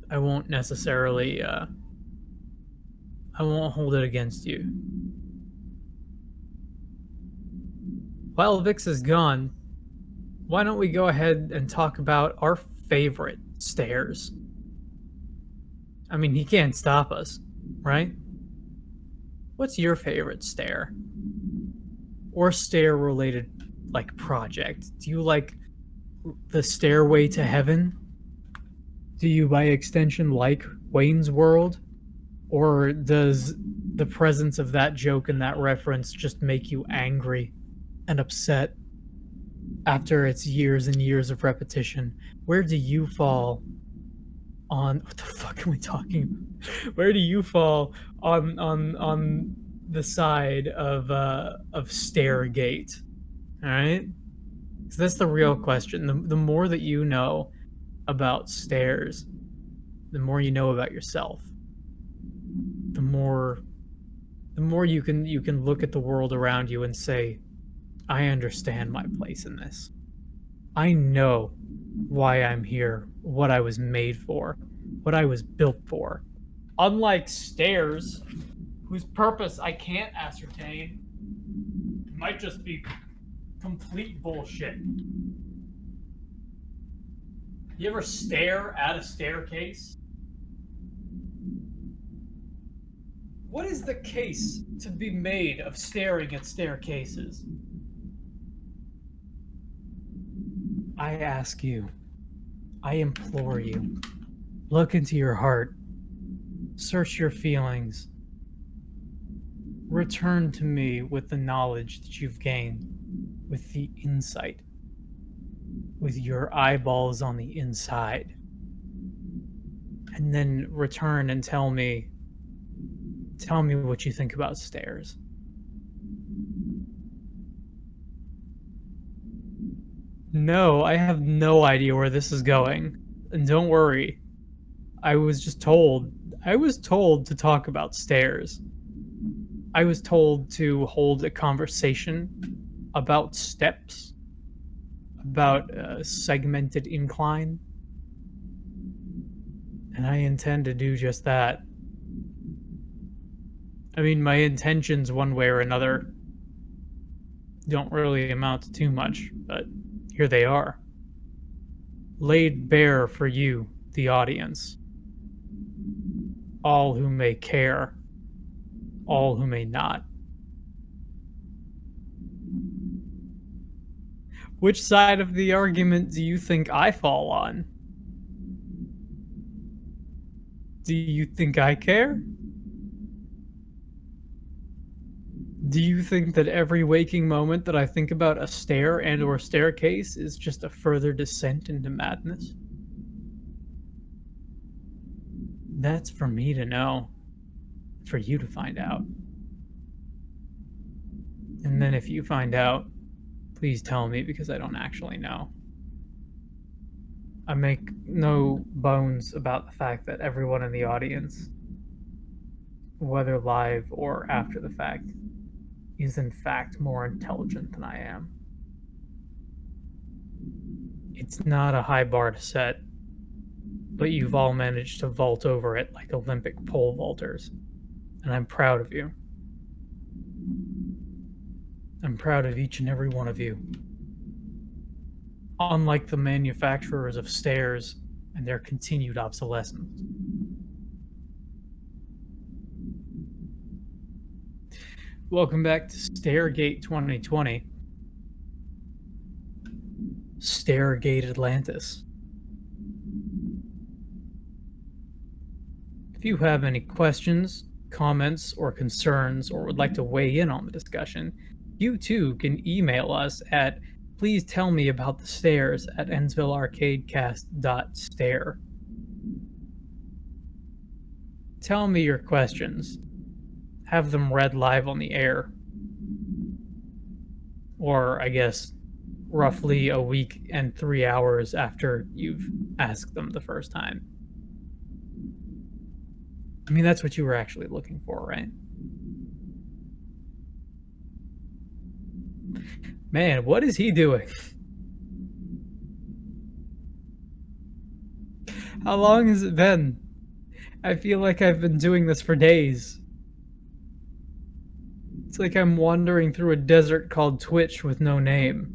Speaker 1: I won't necessarily, I won't hold it against you. While Vix is gone, why don't we go ahead and talk about our favorite stairs? I mean, he can't stop us, right? What's your favorite stair? Or stair-related, like, project? Do you like the Stairway to Heaven? Do you, by extension, like Wayne's World? Or does the presence of that joke and that reference just make you angry and upset after its years and years of repetition? Where do you fall on... What the fuck are we talking about? Where do you fall on the side of Stairgate? Alright? So that's the real question. The more that you know about stairs, the more you know about yourself. The more you can look at the world around you and say, I understand my place in this. I know why I'm here, what I was made for, what I was built for. Unlike stairs, whose purpose I can't ascertain, it might just be complete bullshit. You ever stare at a staircase? What is the case to be made of staring at staircases? I ask you, I implore you, look into your heart, search your feelings, return to me with the knowledge that you've gained, with the insight, with your eyeballs on the inside, and then return and tell me what you think about stairs. No, I have no idea where this is going. And don't worry. I was told to talk about stairs. I was told to hold a conversation about steps, about a segmented incline. And I intend to do just that. I mean, my intentions, one way or another, don't really amount to too much, but here they are. Laid bare for you, the audience. All who may care, all who may not. Which side of the argument do you think I fall on? Do you think I care? Do you think that every waking moment that I think about a stair and or staircase is just a further descent into madness? That's for me to know. For you to find out. And then if you find out, please tell me because I don't actually know. I make no bones about the fact that everyone in the audience, whether live or after the fact, is in fact more intelligent than I am. It's not a high bar to set, but you've all managed to vault over it like Olympic pole vaulters, and I'm proud of you. I'm proud of each and every one of you. Unlike the manufacturers of stairs and their continued obsolescence. Welcome back to Stairgate 2020. Stairgate Atlantis. If you have any questions, comments, or concerns, or would like to weigh in on the discussion, you too can email us at please tell me about the stairs at EndsvilleArcadeCast.stare. Tell me your questions. Have them read live on the air. Or, I guess, roughly a week and 3 hours after you've asked them the first time. I mean, that's what you were actually looking for, right? Man, what is he doing? How long has it been? I feel like I've been doing this for days. It's like I'm wandering through a desert called Twitch with no name.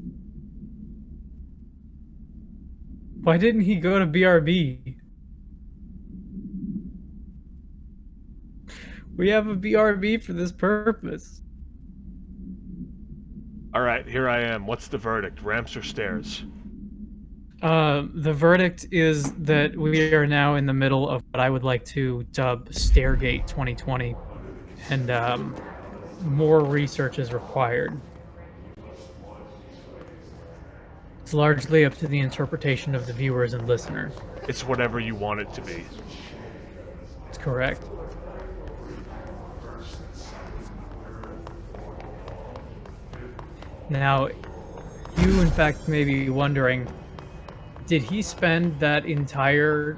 Speaker 1: Why didn't he go to BRB? We have a BRB for this purpose.
Speaker 2: Alright, here I am. What's the verdict? Ramps or stairs?
Speaker 1: The verdict is that we are now in the middle of what I would like to dub Stairgate 2020. And, more research is required. It's largely up to the interpretation of the viewers and listeners.
Speaker 2: It's whatever you want it to be.
Speaker 1: That's correct. Now, you in fact may be wondering, did he spend that entire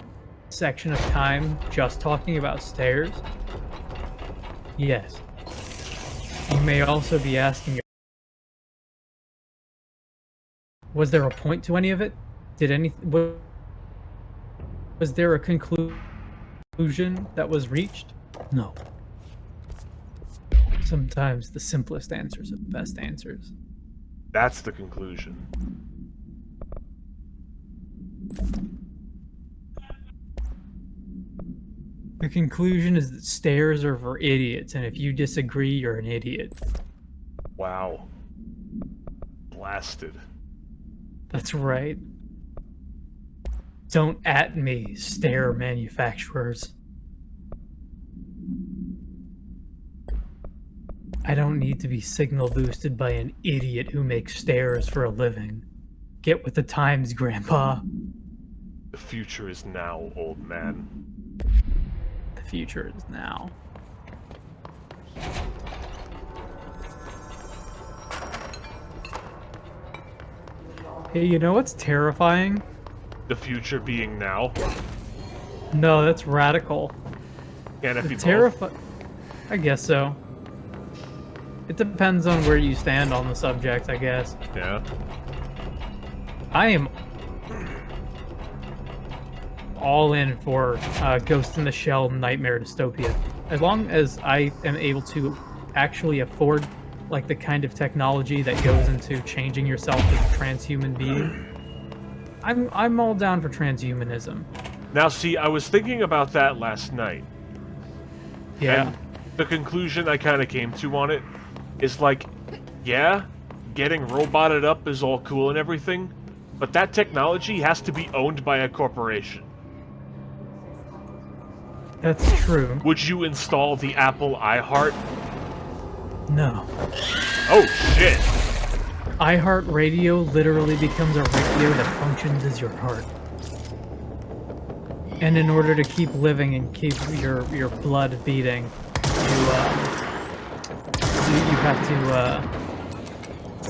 Speaker 1: section of time just talking about stairs? Yes. You may also be asking, was there a point to any of it? Was there a conclusion that was reached? No. Sometimes the simplest answers are the best answers.
Speaker 2: That's the conclusion.
Speaker 1: The conclusion is that stairs are for idiots, and if you disagree, you're an idiot.
Speaker 2: Wow. Blasted.
Speaker 1: That's right. Don't at me, stair manufacturers. I don't need to be signal boosted by an idiot who makes stairs for a living. Get with the times, Grandpa.
Speaker 2: The future is now, old man.
Speaker 1: The future is now. Hey, you know what's terrifying?
Speaker 2: The future being now.
Speaker 1: No, that's radical.
Speaker 2: Can it be
Speaker 1: Terrifying. I guess so. It depends on where you stand on the subject, I guess.
Speaker 2: Yeah.
Speaker 1: I am all in for Ghost in the Shell nightmare dystopia. As long as I am able to actually afford like the kind of technology that goes into changing yourself as a transhuman being, I'm all down for transhumanism.
Speaker 2: Now, see, I was thinking about that last night.
Speaker 1: Yeah.
Speaker 2: And the conclusion I kind of came to on it is like, yeah, getting roboted up is all cool and everything, but that technology has to be owned by a corporation.
Speaker 1: That's true.
Speaker 2: Would you install the Apple iHeart?
Speaker 1: No.
Speaker 2: Oh, shit!
Speaker 1: iHeartRadio literally becomes a radio that functions as your heart. And in order to keep living and keep your blood beating, you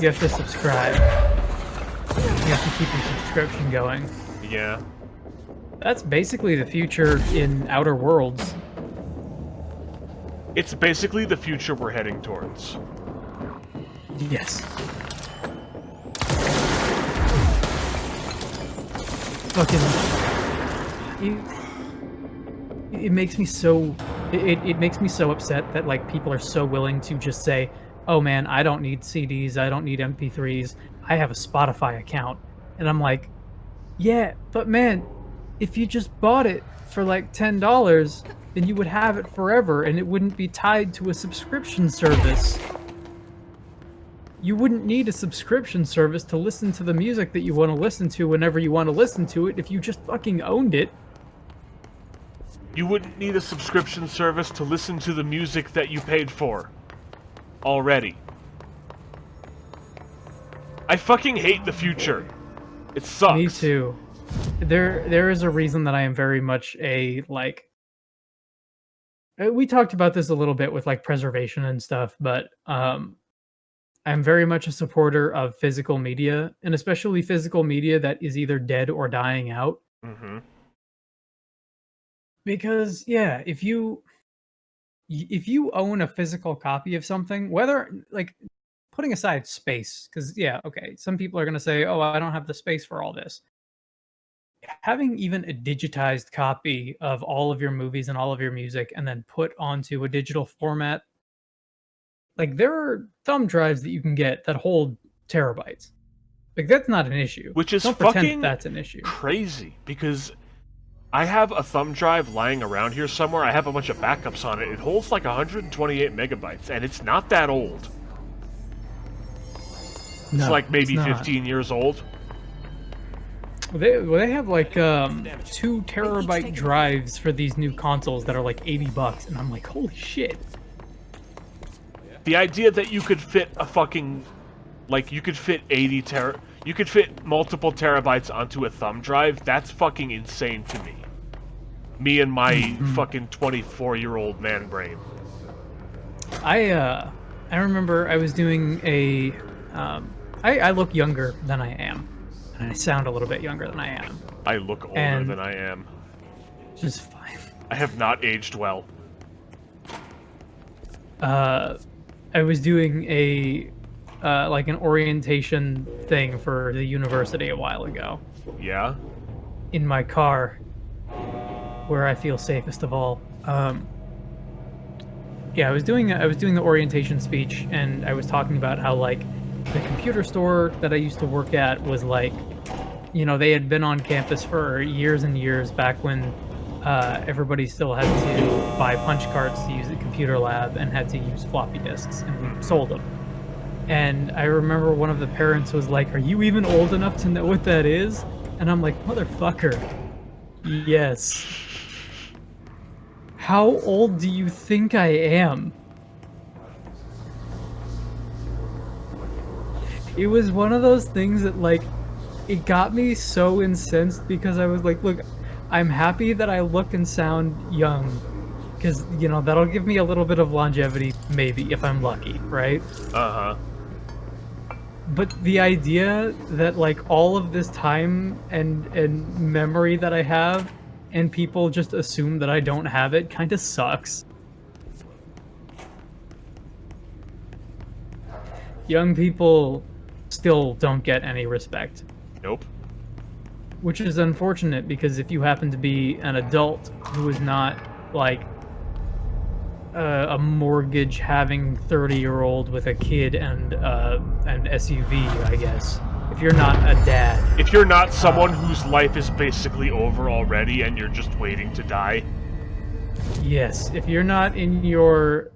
Speaker 1: have to subscribe. You have to keep your subscription going.
Speaker 2: Yeah.
Speaker 1: That's basically the future in Outer Worlds.
Speaker 2: It's basically the future we're heading towards.
Speaker 1: Yes. It makes me so it makes me so upset that like people are so willing to just say, "Oh man, I don't need CDs, I don't need MP3s. I have a Spotify account." And I'm like, "Yeah, but man, if you just bought it for like $10, then you would have it forever and it wouldn't be tied to a subscription service. You wouldn't need a subscription service to listen to the music that you want to listen to whenever you want to listen to it if you just fucking owned it."
Speaker 2: You wouldn't need a subscription service to listen to the music that you paid for. Already. I fucking hate the future. It sucks.
Speaker 1: Me too. There is a reason that I am very much a, like... We talked about this a little bit with, like, preservation and stuff, but I'm very much a supporter of physical media, and especially physical media that is either dead or dying out.
Speaker 2: Mm-hmm.
Speaker 1: Because, yeah, if you own a physical copy of something, whether, like, putting aside space, because, yeah, okay, some people are going to say, "Oh, I don't have the space for all this." Having even a digitized copy of all of your movies and all of your music and then put onto a digital format, like, there are thumb drives that you can get that hold terabytes. Like, that's not an issue.
Speaker 2: Which is
Speaker 1: Don't pretend
Speaker 2: fucking
Speaker 1: that's an issue.
Speaker 2: crazy, because I have a thumb drive lying around here somewhere. I have a bunch of backups on it. It holds like 128 megabytes, and it's not that old.
Speaker 1: No,
Speaker 2: It's like maybe
Speaker 1: it's not.
Speaker 2: 15 years old.
Speaker 1: They have like 2 terabyte drives for these new consoles that are like $80, and I'm like, holy shit.
Speaker 2: The idea that you could fit a fucking, like, you could fit you could fit multiple terabytes onto a thumb drive, that's fucking insane to me. Me and my fucking 24-year-old man brain.
Speaker 1: I remember I was doing a, I look younger than I am, and I sound a little bit younger than I am.
Speaker 2: I look older
Speaker 1: And-
Speaker 2: than I am.
Speaker 1: Just fine.
Speaker 2: I have not aged well.
Speaker 1: I was doing a, like an orientation thing for the university a while ago.
Speaker 2: Yeah?
Speaker 1: In my car, where I feel safest of all. Yeah, I was doing the orientation speech, and I was talking about how, like, the computer store that I used to work at was like, you know, they had been on campus for years and years back when everybody still had to buy punch cards to use at computer lab and had to use floppy disks, and we sold them. And I remember one of the parents was like, "Are you even old enough to know what that is?" And I'm like, "Motherfucker, yes. How old do you think I am?" It was one of those things that, like, it got me so incensed because I was like, look, I'm happy that I look and sound young because, you know, that'll give me a little bit of longevity, maybe, if I'm lucky, right?
Speaker 2: Uh-huh.
Speaker 1: But the idea that, like, all of this time and memory that I have and people just assume that I don't have it kind of sucks. Young people still don't get any respect.
Speaker 2: Nope.
Speaker 1: Which is unfortunate, because if you happen to be an adult who is not, like, a mortgage-having 30-year-old with a kid and an SUV, I guess. If you're not a dad.
Speaker 2: If you're not someone whose life is basically over already and you're just waiting to die.
Speaker 1: Yes, if you're not in your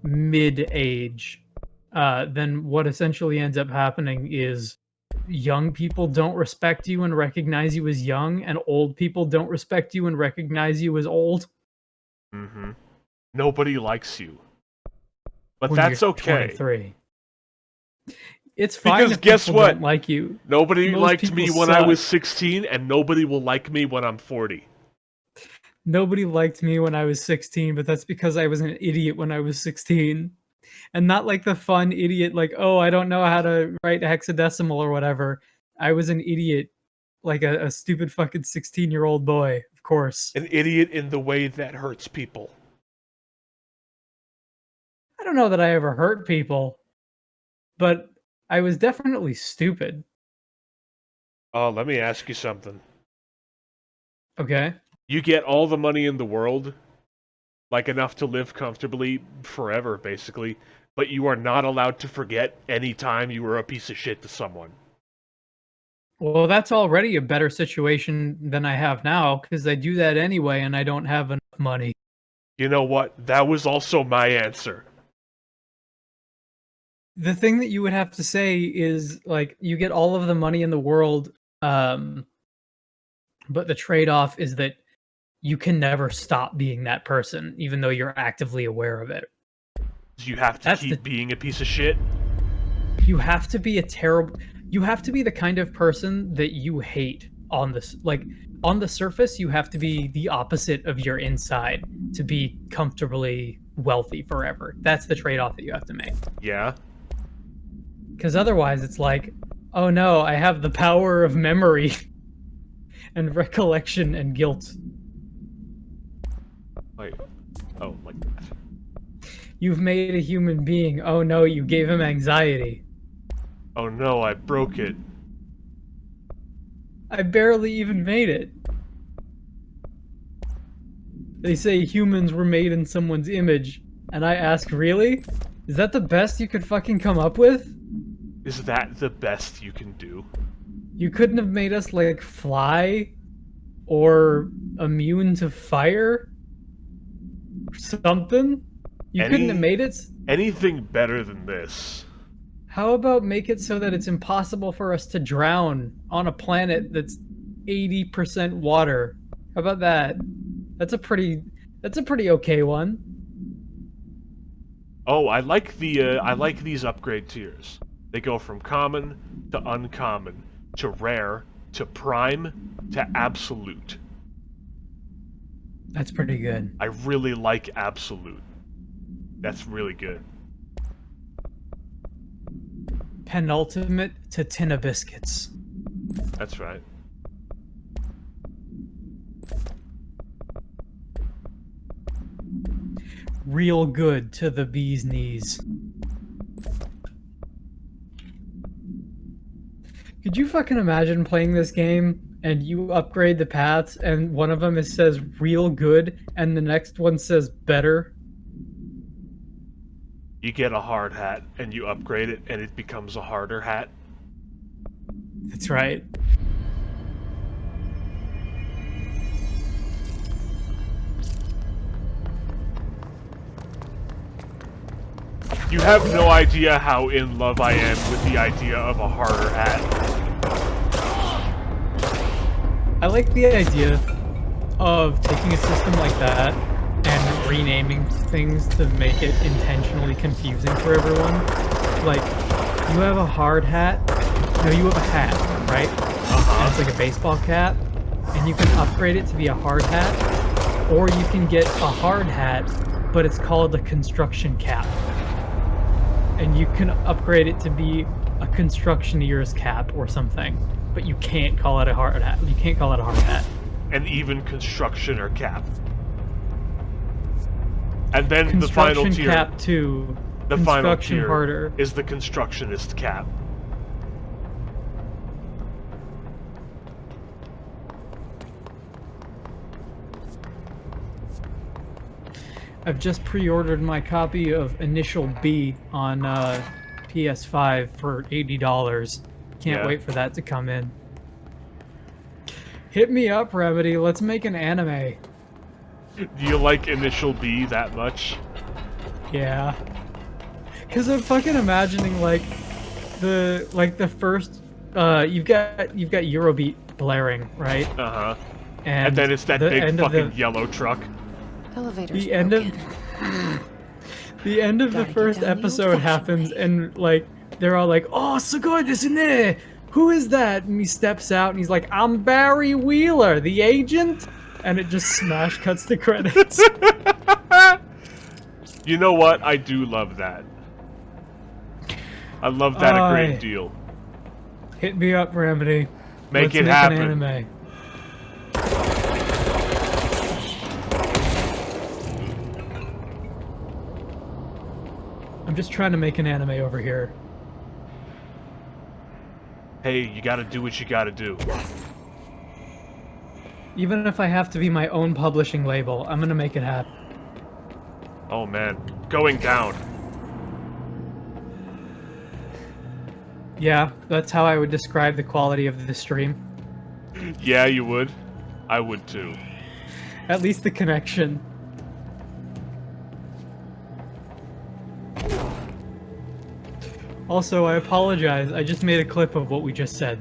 Speaker 1: mid-age, then what essentially ends up happening is young people don't respect you and recognize you as young, and old people don't respect you and recognize you as old.
Speaker 2: Mm-hmm. Nobody likes you. But
Speaker 1: When
Speaker 2: that's
Speaker 1: you're
Speaker 2: okay.
Speaker 1: 23. It's fine
Speaker 2: Because
Speaker 1: if
Speaker 2: guess
Speaker 1: people
Speaker 2: what?
Speaker 1: don't like you.
Speaker 2: Nobody
Speaker 1: Most
Speaker 2: liked
Speaker 1: people
Speaker 2: me when I
Speaker 1: suck.
Speaker 2: was 16, and nobody will like me when I'm 40.
Speaker 1: Nobody liked me when I was 16, but that's because I was an idiot when I was 16. And not like the fun idiot, like, oh, I don't know how to write hexadecimal or whatever. I was an idiot, like a stupid fucking 16-year-old boy, of course.
Speaker 2: An idiot in the way that hurts people.
Speaker 1: I don't know that I ever hurt people, but I was definitely stupid.
Speaker 2: Oh, let me ask you something.
Speaker 1: Okay.
Speaker 2: You get all the money in the world, like enough to live comfortably forever, basically, but you are not allowed to forget any time you were a piece of shit to someone.
Speaker 1: Well, that's already a better situation than I have now, because I do that anyway and I don't have enough money.
Speaker 2: You know what? That was also my answer.
Speaker 1: The thing that you would have to say is, like, you get all of the money in the world, but the trade-off is that you can never stop being that person, even though you're actively aware of it.
Speaker 2: You have to keep being a piece of shit?
Speaker 1: You have to be you have to be the kind of person that you hate on this. Like, on the surface, you have to be the opposite of your inside to be comfortably wealthy forever. That's the trade-off that you have to make.
Speaker 2: Yeah.
Speaker 1: Because otherwise, it's like, oh no, I have the power of memory and recollection and guilt.
Speaker 2: Wait. Oh, like that.
Speaker 1: You've made a human being. Oh no, you gave him anxiety.
Speaker 2: Oh no, I broke it.
Speaker 1: I barely even made it. They say humans were made in someone's image, and I ask, really? Is that the best you could fucking come up with?
Speaker 2: Is that the best you can do?
Speaker 1: You couldn't have made us, like, fly? Or immune to fire? Something? You couldn't have made it?
Speaker 2: Anything better than this.
Speaker 1: How about make it so that it's impossible for us to drown on a planet that's 80% water? How about that? That's a pretty okay one.
Speaker 2: Oh, I like these upgrade tiers. They go from common to uncommon to rare to prime to absolute.
Speaker 1: That's pretty good.
Speaker 2: I really like absolute. That's really good.
Speaker 1: Penultimate to tin of biscuits.
Speaker 2: That's right.
Speaker 1: Real good to the bee's knees. Could you fucking imagine playing this game and you upgrade the paths and one of them says real good and the next one says better?
Speaker 2: You get a hard hat and you upgrade it and it becomes a harder hat.
Speaker 1: That's right.
Speaker 2: You have no idea how in love I am with the idea of a harder hat.
Speaker 1: I like the idea of taking a system like that and renaming things to make it intentionally confusing for everyone. Like, you have a hard hat. No, you have a hat, right? And it's like a baseball cap, and you can upgrade it to be a hard hat, or you can get a hard hat, but it's called a construction cap. And you can upgrade it to be a constructioneer's cap or something, but you can't call it a hard hat. You can't call it a hard hat.
Speaker 2: And even constructioner cap. And then the final tier.
Speaker 1: Construction cap 2.
Speaker 2: The final
Speaker 1: construction
Speaker 2: tier
Speaker 1: harder.
Speaker 2: is the constructionist cap.
Speaker 1: I've just pre-ordered my copy of Initial B on PS5 for $80. Can't wait for that to come in. Hit me up, Remedy. Let's make an anime.
Speaker 2: Do you like Initial B that much?
Speaker 1: Yeah. Cause I'm fucking imagining like the first you've got Eurobeat blaring, right?
Speaker 2: Uh-huh. And then it's that big fucking yellow truck.
Speaker 3: Elevator's
Speaker 1: The end
Speaker 3: broken.
Speaker 1: of the end of the first episode happens, and like they're all like, "Oh, sugoi desu ne! Who is that?" And he steps out, and he's like, "I'm Barry Wheeler, the agent." And it just smash cuts the credits.
Speaker 2: You know what? I do love that. I love that a great deal.
Speaker 1: Hit me up, Remedy.
Speaker 2: Make
Speaker 1: Let's
Speaker 2: it
Speaker 1: make
Speaker 2: happen.
Speaker 1: An anime. I'm just trying to make an anime over here.
Speaker 2: Hey, you gotta do what you gotta do.
Speaker 1: Even if I have to be my own publishing label, I'm gonna make it happen.
Speaker 2: Oh man, going down.
Speaker 1: Yeah, that's how I would describe the quality of the stream.
Speaker 2: Yeah, you would. I would too.
Speaker 1: At least the connection. Also, I apologize. I just made a clip of what we just said.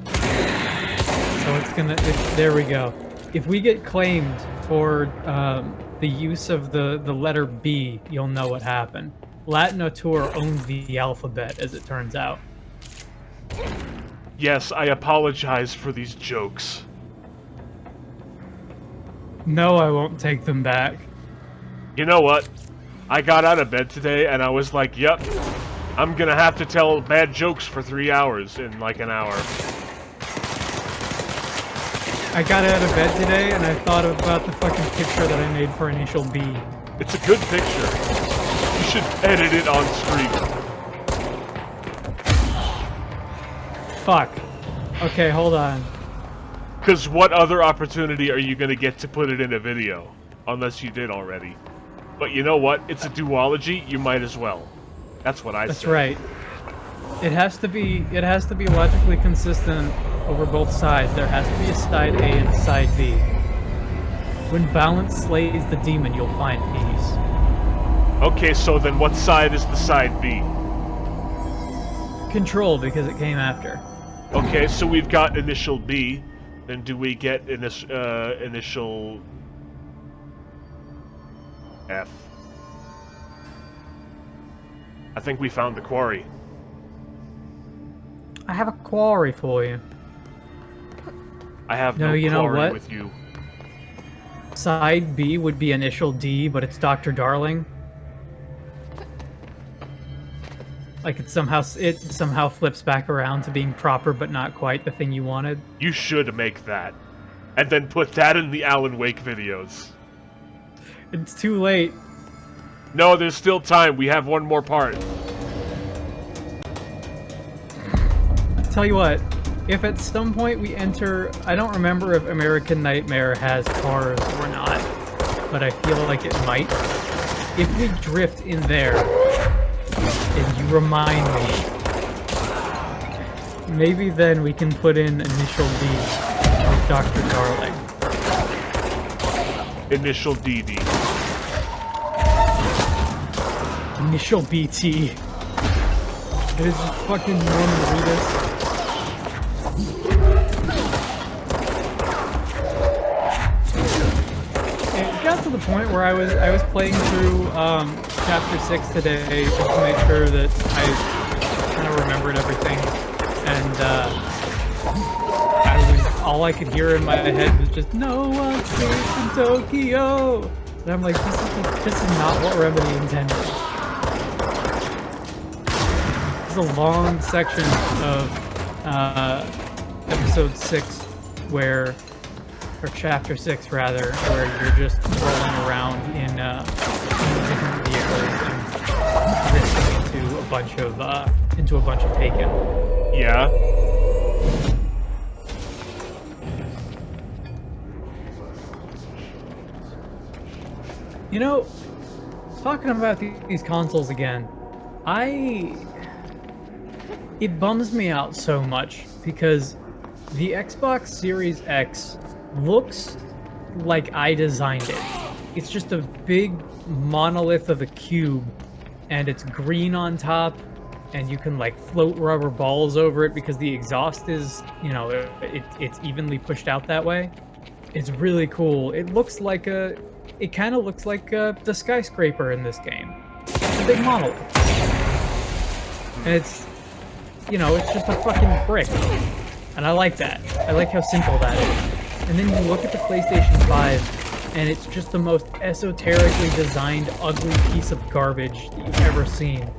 Speaker 1: So it's gonna... there we go. If we get claimed for the use of the letter B, you'll know what happened. Latin Auteur owns the alphabet, as it turns out.
Speaker 2: Yes, I apologize for these jokes.
Speaker 1: No, I won't take them back.
Speaker 2: You know what? I got out of bed today and I was like, yep, I'm gonna have to tell bad jokes for 3 hours in like an hour.
Speaker 1: I got out of bed today and I thought about the fucking picture that I made for Initial B.
Speaker 2: It's a good picture. You should edit it on screen.
Speaker 1: Fuck. Okay, hold on.
Speaker 2: Because what other opportunity are you gonna get to put it in a video? Unless you did already. But you know what? It's a duology, you might as well. That's what I say.
Speaker 1: That's right. It has to be logically consistent over both sides. There has to be a side A and a side B. When balance slays the demon, you'll find peace.
Speaker 2: Okay, so then what side is the side B?
Speaker 1: Control, because it came after.
Speaker 2: Okay, so we've got Initial B. Then do we get Initial F? I think we found the quarry.
Speaker 1: I have a quarry for you.
Speaker 2: I have
Speaker 1: No,
Speaker 2: no
Speaker 1: you know
Speaker 2: quarry
Speaker 1: what?
Speaker 2: with you.
Speaker 1: Side B would be Initial D, but it's Dr. Darling. Like it somehow flips back around to being proper, but not quite the thing you wanted.
Speaker 2: You should make that. And then put that in the Alan Wake videos.
Speaker 1: It's too late.
Speaker 2: No, there's still time. We have one more part.
Speaker 1: Tell you what, if at some point we enter... I don't remember if American Nightmare has cars or not, but I feel like it might. If we drift in there, and you remind me, maybe then we can put in Initial D with Dr. Darling.
Speaker 2: Initial DD.
Speaker 1: Initial BT. It is just fucking Norman Reedus. It got to the point where I was playing through chapter 6 today just to make sure that I kind of remembered everything, and all I could hear in my head was just "No one stays in Tokyo," and I'm like, this is not what Remedy intended. This is a long section of episode 6 or chapter 6 rather, where you're just rolling around in different vehicles and drifting into a bunch of Taken.
Speaker 2: Yeah.
Speaker 1: You know, talking about these consoles again, it bums me out so much because the Xbox Series X looks like I designed it. It's just a big monolith of a cube, and it's green on top, and you can like float rubber balls over it because the exhaust is, you know, it's evenly pushed out that way. It's really cool. It kind of looks like the skyscraper in this game. It's a big monolith. And it's, you know, it's just a fucking brick. And I like that. I like how simple that is. And then you look at the PlayStation 5, and it's just the most esoterically designed, ugly piece of garbage that you've ever seen.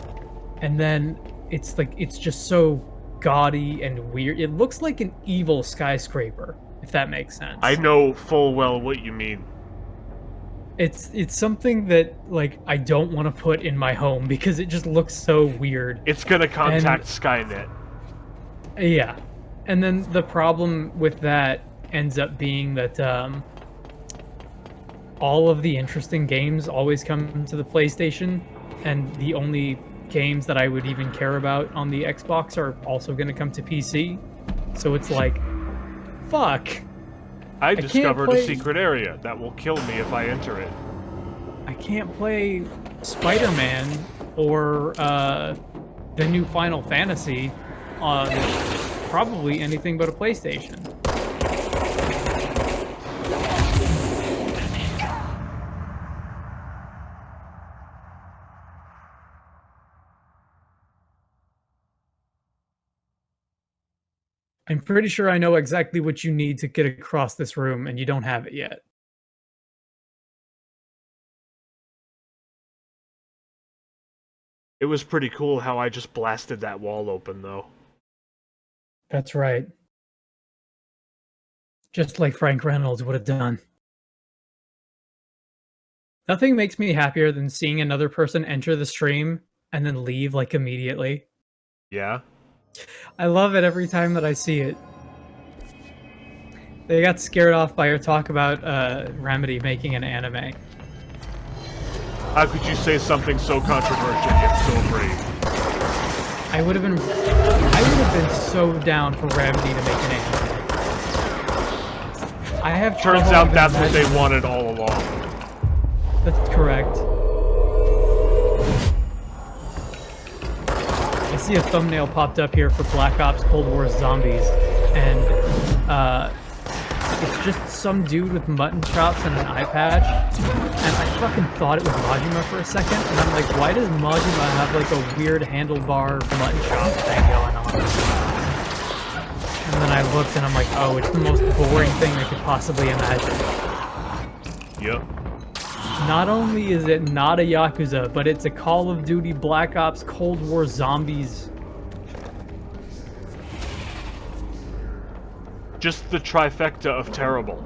Speaker 1: And then it's like, it's just so gaudy and weird. It looks like an evil skyscraper, if that makes sense.
Speaker 2: I know full well what you mean.
Speaker 1: It's something that, like, I don't want to put in my home because it just looks so weird.
Speaker 2: It's gonna contact Skynet.
Speaker 1: Yeah. And then the problem with that ends up being that all of the interesting games always come to the PlayStation, and the only games that I would even care about on the Xbox are also going to come to PC. So it's like, fuck.
Speaker 2: I discovered a secret area that will kill me if I enter it.
Speaker 1: I can't play Spider-Man or the new Final Fantasy on probably anything but a PlayStation. I'm pretty sure I know exactly what you need to get across this room, and you don't have it yet.
Speaker 2: It was pretty cool how I just blasted that wall open, though.
Speaker 1: That's right. Just like Frank Reynolds would have done. Nothing makes me happier than seeing another person enter the stream and then leave, like, immediately.
Speaker 2: Yeah?
Speaker 1: I love it every time that I see it. They got scared off by your talk about Remedy making an anime.
Speaker 2: How could you say something so controversial yet so brave?
Speaker 1: I would have been so down for Remedy to make an anime. I have
Speaker 2: Turns out that's what they wanted all along.
Speaker 1: That's correct. I see a thumbnail popped up here for Black Ops Cold War Zombies, and it's just some dude with mutton chops and an eye patch, and I fucking thought it was Majima for a second, and I'm like, why does Majima have like a weird handlebar mutton chop thing going on? And then I looked and I'm like, oh, it's the most boring thing I could possibly imagine.
Speaker 2: Yep.
Speaker 1: Not only is it not a Yakuza, but it's a Call of Duty Black Ops Cold War Zombies.
Speaker 2: Just the trifecta of terrible.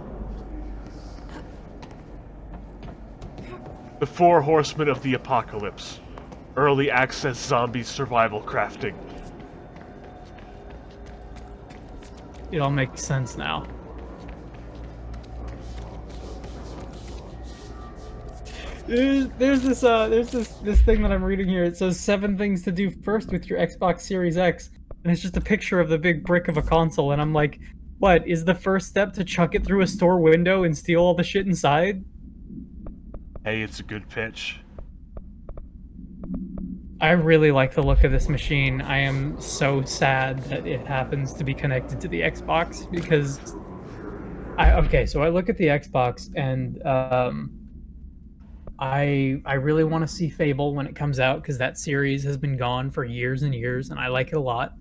Speaker 2: The 4 horsemen of the apocalypse. Early access zombie survival crafting.
Speaker 1: It all makes sense now. There's this thing that I'm reading here. It says 7 things to do first with your Xbox Series X, and it's just a picture of the big brick of a console, and I'm like, what, is the first step to chuck it through a store window and steal all the shit inside?
Speaker 2: Hey, it's a good pitch.
Speaker 1: I really like the look of this machine. I am so sad that it happens to be connected to the Xbox because okay, so I look at the Xbox and I really want to see Fable when it comes out because that series has been gone for years and years and I like it a lot.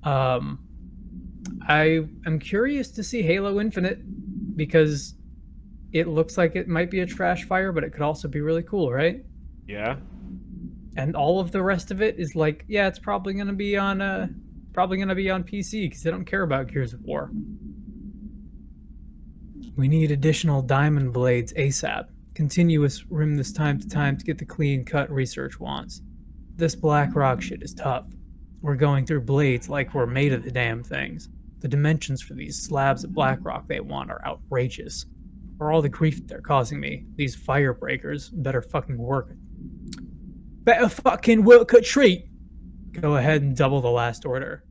Speaker 1: I am curious to see Halo Infinite because it looks like it might be a trash fire, but it could also be really cool, right?
Speaker 2: Yeah.
Speaker 1: And all of the rest of it is like, yeah, it's probably gonna be on PC because they don't care about Gears of War. We need additional diamond blades ASAP. Continuous rim this time to time to get the clean cut research wants. This black rock shit is tough. We're going through blades like we're made of the damn things. The dimensions for these slabs of black rock they want are outrageous. For all the grief they're causing me, these fire breakers better fucking work. Better fucking work a treat! Go ahead and double the last order.